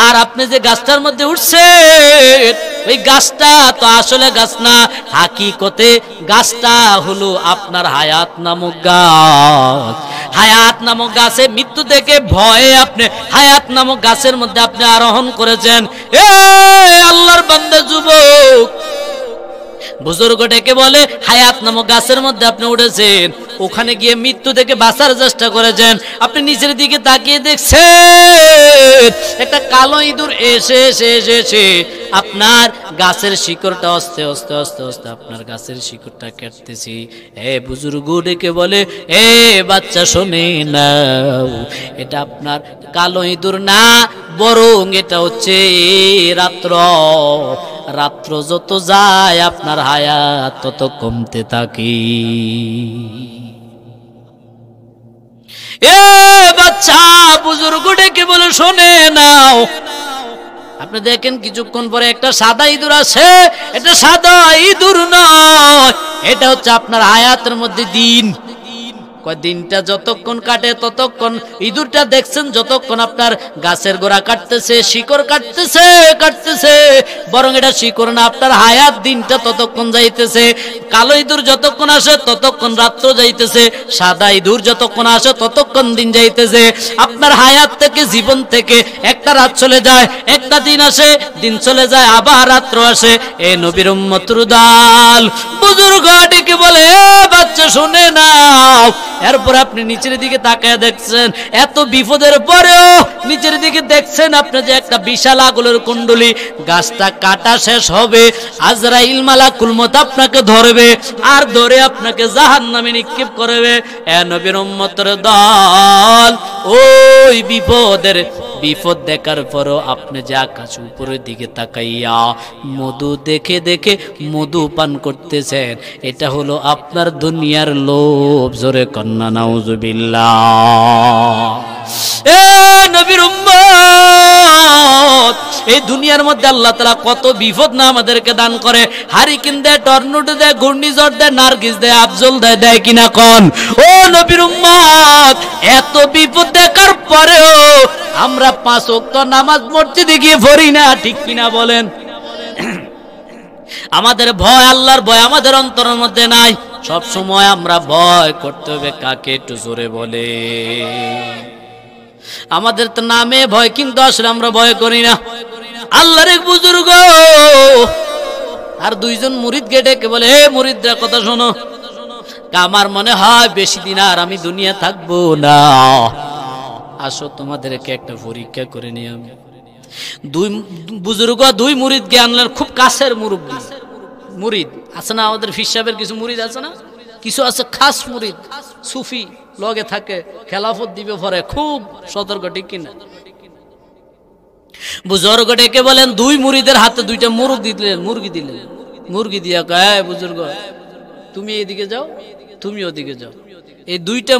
আর আপনি যে গাছটার মধ্যে উঠছেন, ওই গাছটা তো আসলে গাছ না, হাকিকতে গাছটা হলো আপনার হায়াত নামক গাছ। হায়াত নামক গাছে মৃত্যু থেকে ভয়ে আপনি হায়াত নামক গাছের মধ্যে আপনি আরোহণ করেছেন। এ আল্লাহর বান্দা যুবক, বুজুর্গ ডেকে বলে, হায়াত নামক গাছের মধ্যে আপনি উঠেছেন, ওখানে গিয়ে মৃত্যু থেকে বাঁচার চেষ্টা করেছেন। আপনি নিচের দিকে তাকিয়ে দেখছেন একটা কালো ইঁদুর এসে এসে এসে এসে আপনার গাছের শিকড়টা আস্তে আস্তে আস্তে আস্তে আপনার গাছের শিকড়টা কাটতেছি। এ বুজুর্গ ডেকে বলে, এ বাচ্চা শোনে নাও, এটা আপনার কালো ইঁদুর না, বরং এটা হচ্ছে রাত্র। রাত্র যত যায় আপনার হায়াত তত কমতে থাকে। এ বাচ্চা, বুজুর্গ ডেকে বলে, শোনে নাও, আপনি দেখেন কিছুক্ষণ পরে একটা সাদা ইঁদুর আছে, এটা সাদা ইঁদুর নয়, এটা হচ্ছে আপনার হায়াতের মধ্যে দিন। দিনটা যতক্ষণ কাটে ততক্ষণ ইঁদুরটা দেখছেন, যতক্ষণ আপনার গাছের গোড়া কাটতেছে, শিকড় কাটতেছে কাটতেছে, বরং এটা শিকড় না, আপনার হায়াত দিনটা ততক্ষণ যাইতেছে। কালো ইঁদুর যতক্ষণ আসে ততক্ষণ রাত্র যাইতেছে, সাদা ইঁদুর যতক্ষণ আসে ততক্ষণ দিন যাইতেছে। আপনার হায়াত থেকে, জীবন থেকে একটা রাত চলে যায়, একটা দিন আসে, দিন চলে যায়, আবার রাত্র আসে। এ নবীর উম্মতের দল, বুজুর্গ ডেকে বলে, বাচ্চা শুনে নাও। এরপর আপনি নিচের দিকে তাকায় দেখছেন, এত বিপদের পরেও নিচের দিকে দেখছেন আপনি যে একটা বিশাল আগুনের কুণ্ডলী, গাছটা কাটা শেষ হবে, আজরাইল মালাকুল মউত আপনাকে ধরবে, আর ধরে আপনাকে জাহান্নামে নিক্ষেপ করবে। এ নবীর উম্মতের দল, ওই বিপদ দেখার পরও আপনি যে আকাশ উপরের দিকে তাকাইয়া মধু দেখে দেখে মধু পান করতেছেন, এটা হলো আপনার দুনিয়ার লোভ। জোরে কন্না নাউজুবিল্লাহ। এ নবীর উম্মত, এই দুনিয়ার মধ্যে আল্লাহ তাআলা কত বিপদ না আমাদেরকে দান করে। হারিকেন দেয়, টর্নেডো দেয়, ঘূর্ণিঝড় দেয়, নার্গিস দেয়, আফজল দেয়, দেয় কিনা কোন? ও নবীর উম্মত, এত বিপদ দেখার পরেও আমরা 5 ওয়াক্ত নামাজ মসজিদে গিয়ে পড়ি না, ঠিক কিনা বলেন? আমাদের ভয়, আল্লাহর ভয় আমাদের অন্তরের মধ্যে নাই। সব সময় আমরা ভয় করতে হবে কাকে? একটু জোরে বলে। আমাদের তো নামে ভয়, কিন্তু আসলে আমরা ভয় করি না। আল্লাহর এক বুজুর্গ আর 2 জন মুরিদকে ডেকে বলে, হে মুরিদরা কথা শোনো, আমার মনে হয় বেশি দিন আর আমি দুনিয়া থাকবো না, আসো তোমাদেরকে একটা পরীক্ষা করে নিই আমি। 2 বুজুর্গ 2 মুরিদকে আনলেন, খুব কাছের মুরব্বী মুরিদ আছে না, আমাদের পীর সাহেবের কিছু মুরিদ আছে না, কিছু আছে খাস মুরিদ, সুফি লগে থাকে, খেলাফত দিবে পরে, খুব সতর্ক, ঠিক কিনা? বুজুর্গ ডেকে বলেন, 2 মুরিদের হাতে 2টা মুরগি দিলেন, মুরগি দিয়া কয়, বুজুর্গ তুমি এদিকে যাও, তুমি ওদিকে যাও, এই 2টা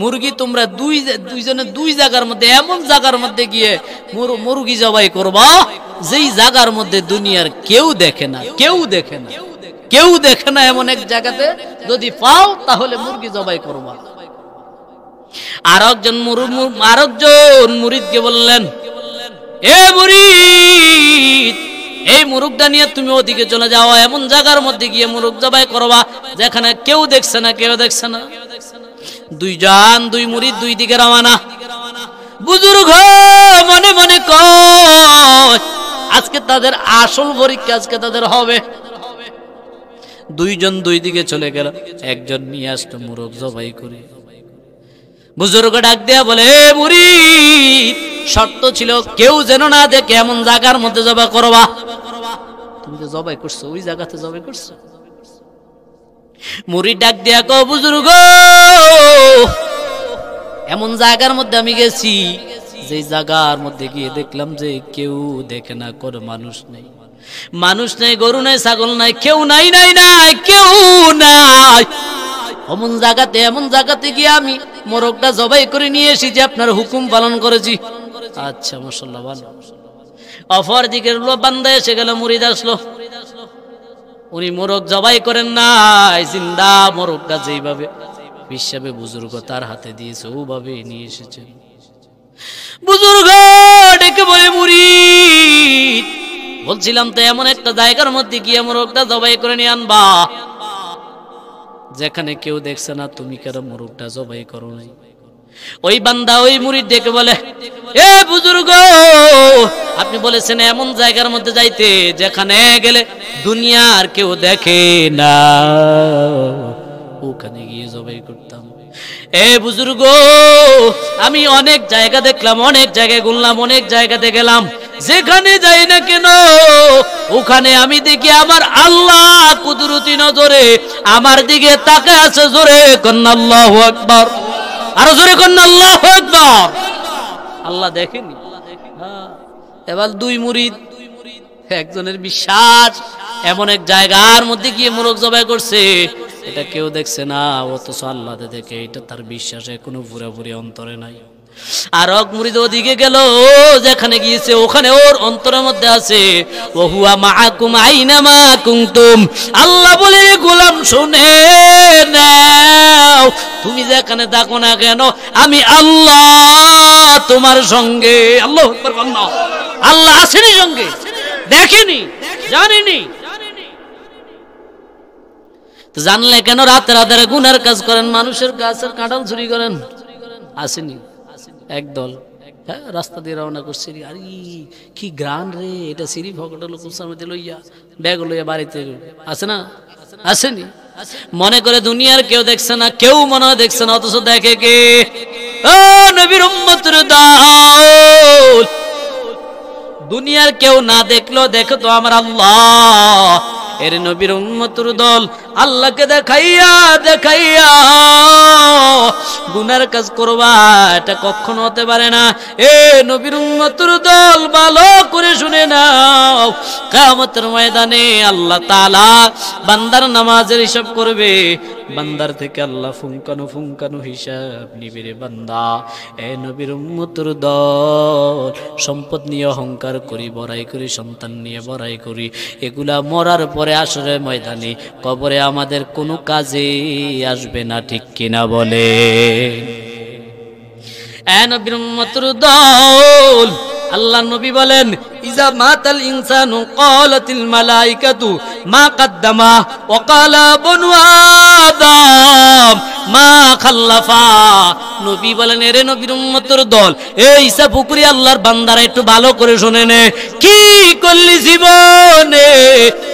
মুরগি তোমরা দুইজনে 2 জায়গার মধ্যে, এমন জায়গার মধ্যে গিয়ে মুরগি জবাই করবা যেই জায়গার মধ্যে দুনিয়ার কেউ দেখে না, কেউ দেখে না, এমন এক জায়গাতে যদি পাও তাহলে মুরগি জবাই করবা। আরেকজন মুরিদকে বললেন, এ মুরিদ, এই মুরগটা নিয়ে তুমি ওদিকে চলে যাও, এমন জায়গার মধ্যে গিয়ে মুরগ জবাই করবা যেখানে কেউ দেখছে না, কেউ দেখছে না। 2 মুরিদ 2 দিকে রওনা। বুজুর্গ মনে মনে কয়, আজকে তাদের আসল পরীক্ষা, আজকে তাদের হবে। 2 জন 2 দিকে চলে গেল, একজন নিয়ে আসলো মুরগ জবাই করে। বুজুর্গ ডাক দেয়া বলে, হে মুরিদ, শর্ত ছিল কেউ যেন না দেখে এমন জায়গার মধ্যে জবাই করবা। তুমি তো জবাই করছো, ওই জায়গাতে জবাই করছো। মুরিদ ডাক দেয়া কও, বুজুর্গ এমন জায়গার মধ্যে আমি গেছি যে জায়গার মধ্যে গিয়ে দেখলাম যে কেউ দেখে না, কোনো মানুষ নেই, গরু নাই, ছাগল নাই, কেউ নাই, কেউ নাই। এমন জায়গাতে গিয়ে আমি মোরগটা জবাই করে নিয়ে এসেছি, আপনার হুকুম পালন করেছি। আচ্ছা মাশাআল্লাহ, ভালো। অপর দিকের বান্দা এসে গেল, মুরিদ আসলো, উনি মোরগ জবাই করেন নাই, জিন্দা মোরগটা যেইভাবে হিসাবে বুজুর্গ তার হাতে দিয়েছে ওভাবে নিয়ে এসেছেন। বুজুর্গ ডেকে বলে, মুরিদ বলছিলাম তো এমন একটা জায়গার মধ্যে গিয়ে মোরগটা জবাই করে নিয়ে আনবা যেখানে কেউ দেখছে না, তুমি কেন মোরগটা জবাই করো নাই? ওই বান্দা ওই মুরিদ ডেকে বলে, এ বুজুর্গ, আপনি বলেছেন এমন জায়গার মধ্যে যাইতে যেখানে গেলে দুনিয়ার কেউ দেখে না, ওখানে গিয়ে জবাই করতাম। এ বুজুর্গ, আমি অনেক জায়গা দেখলাম, অনেক জায়গায় ঘুরলাম, অনেক জায়গাতে গেলাম, যেখানে যাই না কেন ওখানে আমি দেখি আমার আল্লাহ কুদরতি নজরে আমার দিকে তাকায় আছে। জোরে কন্না আল্লাহু আকবার, আরো জোরে কন্না আল্লাহু আকবার। আল্লাহ দেখেনি? এবার 2 মুরিদ, একজনের বিশ্বাস এমন এক জায়গার মধ্যে গিয়ে মোরগ জবাই করছে, এটা কেউ দেখছে না, অথচ আল্লাহ দেখে, এটা তার বিশ্বাসে কোনো পুরোপুরি অন্তরে নাই। আর এক মুরিদ ওদিকে গেল, যেখানে গিয়েছে ওখানে ওর অন্তরের মধ্যে আছে, ওয়া হুয়া মাআকুম আইনামা কুনতুম। আল্লাহ বলে, গোলাম শুনে নাও, তুমি যেখানে থাকো না কেন আমি আল্লাহ তোমার সঙ্গে। আল্লাহু আকবার, আল্লাহ আল্লাহ আসেনি সঙ্গে, দেখেনি, জানেনি, জানলে কেন রাতে রাতে গুনার কাজ করেন, মানুষের গাছের কাঁঠাল চুরি করেন? আসেনি? একদল রাস্তা দিয়ে রওনা করছে, আরে কি গ্রান রে, এটা সিঁড়ি ভগটা লোক মধ্যে লইয়া ব্যাগ লইয়া বাড়িতে আছে না, আসেনি? মনে করে দুনিয়ার কেউ দেখছে না, কেউ মনে হয় দেখছে না, অথচ দেখে কে? ও নবীর উম্মতের দল, দুনিয়ার কেউ না দেখলো, দেখো তো আমার আল্লাহ। এর নবীর উম্মতের দল আল্লাহকে দেখাইয়া দেখাইয়া গুনার কাজ করবা, এটা কখনো হতে পারে না। এ নবীর উম্মতের দল ভালো করে শুনে নাও, কিয়ামতের ময়দানে আল্লাহ তাআলা বান্দার নামাজের হিসাব করবে, বান্দার থেকে আল্লাহ ফুঙ্কানো ফুঙ্কানো হিসাব নিবে রে বান্দা। এ নবীর উম্মতের দল, সম্পদ নিয়ে অহংকার করি, বড়াই করি, সন্তান নিয়ে বড়াই করি, এগুলা মরার পরে আসরে ময়দানে কবরে আমাদের কোনো কাজে আসবে না, ঠিক কিনা বলে? এ নবীর উম্মতের দল, আল্লাহ নবী বলেন ইজা মাতাল ইনসানু ক্বালাতিল মালাইকাতু মা কদ্দামা ওয়া ক্বালা বনু আদম মা খাল্লাফা। নবী বলেন এরে নবীর উম্মতের দল, এই ঈসা পুকুরি আল্লাহর বান্দারা একটু ভালো করে শুনে নে, কি করলি জীবনে,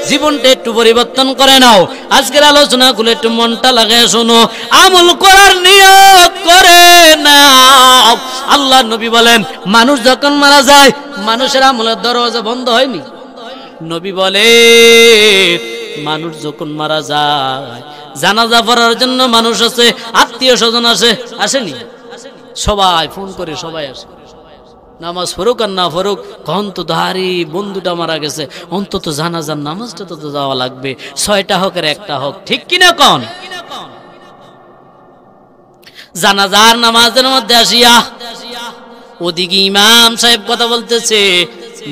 জীবনটা একটু পরিবর্তন করে নাও। আজকের আলোচনাগুলো একটু মনটা লাগায় শোনো, আমল করার নিয়ত করে নাও। আল্লাহ নবী বলেন মানুষ যখন মারা যায় মানুষের আমলের দরজা বন্ধ হয়নি। নবী বলে মানুষ যখন মারা যায় জানাজা পড়ার জন্য মানুষ আছে, আত্মীয় স্বজন আসেনি? সবাই ফোন করে সবাই আসে, নামাজ পড়ুক আর না পড়ুক, কখন তো ধারি বন্ধুটা মারা গেছে, অন্তত জানাজার নামাজটা তো যাওয়া লাগবে, 6টা হোক আর 1টা হোক, ঠিক কিনা কন? জানাজার নামাজের মধ্যে আসিয়া ওদিকে ইমাম সাহেব কথা বলতেছে,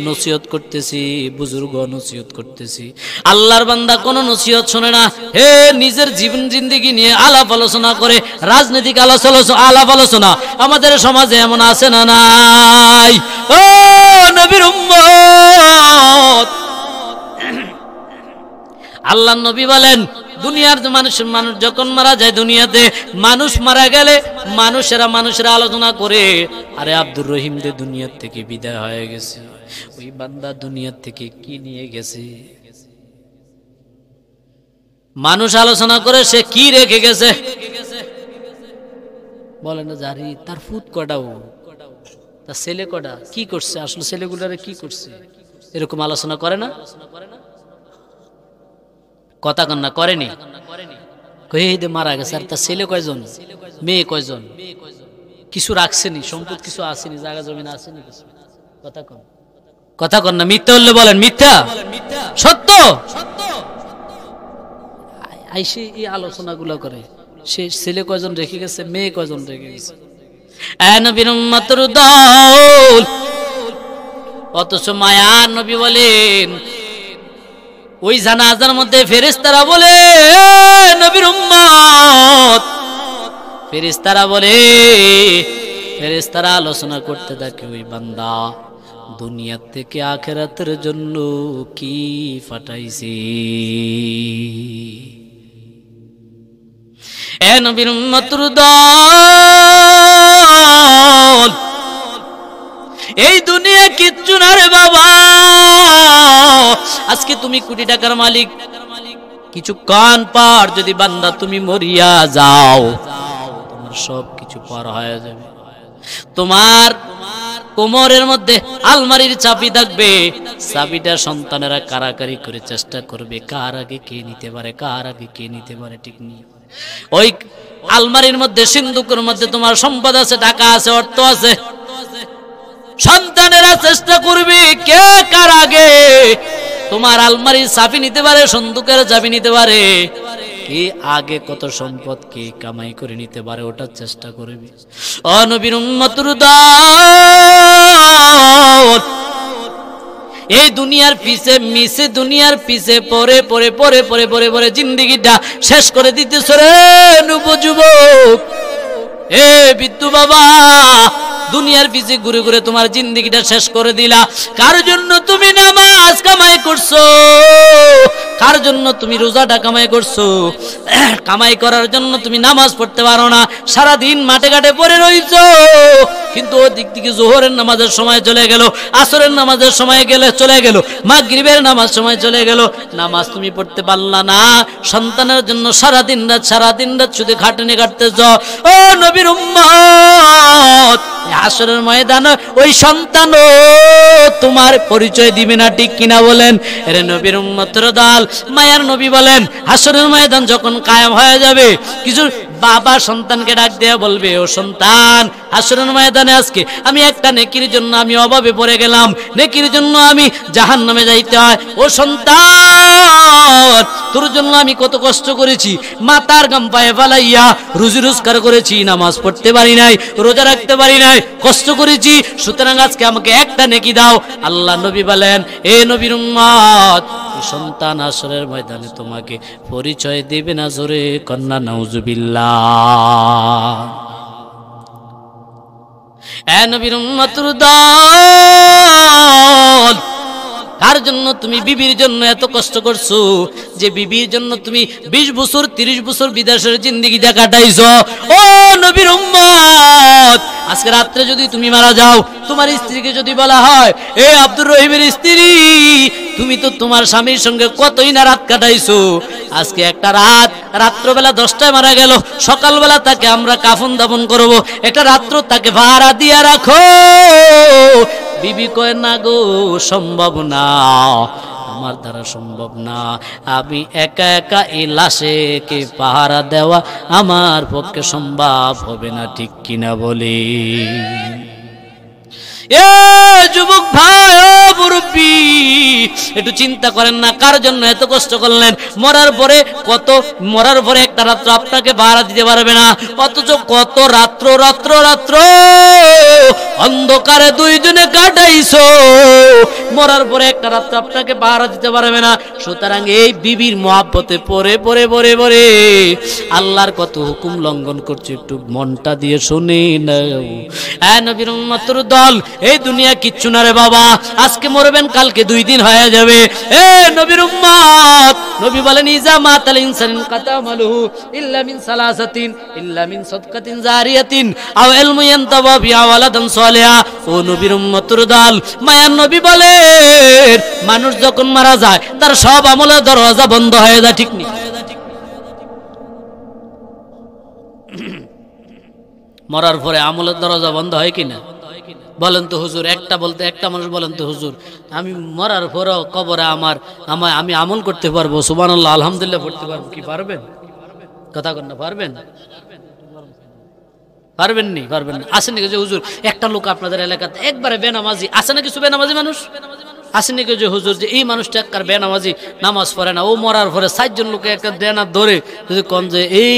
নসিহত করতেছি, বুজুর্গ নসিহত করতেছি, আল্লাহর বান্দা কোনো নসিহত শোনে না। হে নিজের জীবন জিন্দেগি নিয়ে আলাপ আলোচনা করে, রাজনৈতিক আলাপ আলোচনা আমাদের সমাজে এমন আছে না নাই? ও নবীর উম্মত, আল্লাহ নবী বলেন দুনিয়ার মানুষ যখন মারা যায়, দুনিয়াতে মানুষ মারা গেলে মানুষেরা আলোচনা করে, আরে আব্দুর রহিম দে দুনিয়ার থেকে বিদায় হয়ে গেছে, ওই বান্দা দুনিয়ার থেকে কি নিয়ে গেছে। মানুষ আলোচনা করে সে কি রেখে গেছে, বলে না জারি তার ফুট কটাও, তার ছেলে কটা, কি করছে, আসলে ছেলেগুলারে কি করছে, এরকম আলোচনা করে না? কথা কন্যা করেনি? মারা গেছে, আর তার ছেলে কয়জন, মেয়ে কয়জন, কিছু রাখছেনি, সম্পদ কিছু আসেনি, জায়গা জমিন আসেনি কিছু? কথা কন না, মিথ্যা বললে বলেন মিথ্যা, সত্য আইসে এই আলোচনাগুলো করে, সে ছেলে কয়জন রেখে গেছে, মেয়ে কয়জন রেখে গেছে। নবীর উম্মতের দল, অথচ মায়া নবী বলেন ওই জানাজার মধ্যে ফেরেশতারা বলে, নবীর উম্মত, ফেরেশতারা আলোচনা করতে থাকে, ওই বান্দা দুনিয়া থেকে আখিরাতের জন্য কি পাঠাইছি। এ নবীর উম্মতের দল, এই দুনিয়া কিচ্ছু না রে বাবা। আজকে তুমি কোটি টাকার মালিক, কিছুক্ষণ পর যদি বান্দা তুমি মরিয়া যাও, তোমার সব কিছু পার হয়ে যাবে। তোমার কোমরের মধ্যে আলমারির চাবি থাকবে, চাবিটা সন্তানেরা কারাকারি করে চেষ্টা করবে কার আগে কে নিতে পারে, কার আগে কে নিতে পারে, ঠিক নেই? ওই আলমারির মধ্যে সিন্ধুকের মধ্যে তোমার সম্পদ আছে, টাকা আছে, অর্থ আছে, সন্তানেরা চেষ্টা করবে কে কার আগে তোমার আলমারির চাবি নিতে পারে, সন্দুকের চাবি নিতে পারে, কে আগে কত সম্পদ কে কামাই করে নিতে পারে, ওটার চেষ্টা করবে। ও নবীর উম্মতের দল, এই দুনিয়ার পিছে মিশে, দুনিয়ার পিছে পরে পরে পরে পরে পরে পরে জিন্দেগিটা শেষ করে দিতেছ রে যুবক। এ বিদ্যু বাবা, দুনিয়ার পিছে ঘুরে ঘুরে তোমার জিন্দেগিটা শেষ করে দিলা। কার জন্য তুমি নামাজ কামাই করছো, কার জন্য তুমি রোজাটা কামাই করছো? কামাই করার জন্য তুমি নামাজ পড়তে পারো না, সারাদিন মাঠে ঘাটে পড়ে রইছো, কিন্তু ওদিক থেকে জোহরের নামাজের সময় চলে গেল, আসরের নামাজের সময় চলে গেল, মাগরিবের নামাজ সময় চলে গেল, নামাজ তুমি পড়তে পারলা না। সন্তানের জন্য সারাদিন রাত শুধু খাটনি কাটতেছ। ও নবীর উম্মত, হাসরের ময়দানে ওই সন্তানও তোমার পরিচয় দিবে না, ঠিক কিনা বলেন? এরে নবীর উম্মতের দল, মায়ার নবী বলেন হাসরের ময়দান যখন কায়েম হয়ে যাবে, কিছু বাবা সন্তানকে ডাক দেয়া বলবে, ও সন্তান, হাসরের ময়দানে আজকে আমি একটা নেকির জন্য আমি অভাবে পড়ে গেলাম, নেকির জন্য আমি জাহান্নামে যাইতে হয়। ও সন্তান, তোর জন্য আমি কত কষ্ট করেছি, মাথার ঘাম পায়ে ফালাইয়া রুজি রোজগার করেছি, নামাজ পড়তে পারি নাই, রোজা রাখতে পারি নাই, কষ্ট করেছি, সুতরাং আজকে আমাকে একটা নেকি দাও। আল্লাহ নবী বলেন, এ নবীর উম্মত, সন্তান হাসরের ময়দানে তোমাকে পরিচয় দেবে না, জোরে কন্যা নাউজুবিল্লাহ। এ নবীর উম্মতের দল, কার জন্য তুমি বিবির জন্য এত কষ্ট করছো, যে বিবির জন্য তুমি 20 বছর 30 বছর বিদেশের জিন্দেগি কাটাইছো? ও নবীর উম্মত, আজকে রাত্রে যদি তুমি মারা যাও, তোমার স্ত্রীকে যদি বলা হয়, এ আব্দুর রহিমের স্ত্রী, তুমি তো তোমার স্বামীর সঙ্গে কতই না রাত কাটাইছো, আজকে একটা রাত্রবেলা 10টায় মারা গেল, সকালবেলা তাকে আমরা কাফন দাফন করব, একটা রাত্র তাকে ভাড়া দিয়া রাখো। বিবি কয়, না গো, সম্ভব না, আমার দ্বারা সম্ভব না, আমি একা একা এই লাশেকে পাহারা দেওয়া আমার পক্ষে সম্ভব হবে না, ঠিক কিনা বলি? এ যুবক ভাই, ও মুরব্বি, একটু চিন্তা করেন না, কার জন্য এত কষ্ট করলেন? মরার পরে একটা রাত্র আপনাকে ভাড়া দিতে পারবে না, অথচ কত রাত্র রাত্র রাত্র অন্ধকারে দুইজনে কাটাইছো, মরার পরে একটা রাত্র আপনাকে ভাড়া দিতে পারবে না। সুতরাং এই বিবির মহব্বতে পরে পরে পরে পরে আল্লাহর কত হুকুম লঙ্ঘন করছে, একটু মনটা দিয়ে শুনে নাও। এ নবীর উম্মতের দল, এই দুনিয়া কিচ্ছু না রে বাবা, আজকে মরবেন, কালকে 2 দিন হয়ে যাবে। এ নবীর উম্মত, নবী বলেন, ইজা মাতাল ইনসানিন কাতামালুহু ইল্লা মিন সালাসাতিন, ইল্লা মিন সাদকাতিন জারিয়াতিন আও ইলমু ইয়ানতাবা বিহি ওয়ালাদান সালিহা। ও নবীর উম্মতের দল, মায়ার নবী বলেন, মানুষ যখন মারা যায় তার সব আমলের দরজা বন্ধ হয়ে যায়, ঠিক নেই? মরার পরে আমলের দরজা বন্ধ হয় কিনা বলেন তো হুজুর? একটা মানুষ বলেন তো হুজুর, আমি মরার পরেও কবরে আমি আমল করতে পারবো, সুবহানাল্লাহ আলহামদুলিল্লাহ পড়তে পারবো, কি পারবেন? কথা কন না, পারবেন? পারবেন না? আসেন নাকি যে হুজুর একটা লোক আপনাদের এলাকাতে একবারে বেনামাজি আছে, না কিছু বেনামাজি মানুষ আসেন নাকি যে হুজুর, যে এই মানুষটা একবার বেনামাজি, নামাজ পড়ে না, ও মরার পরে 4 জন লোকে একটা দেনা ধরে যদি কন যে এই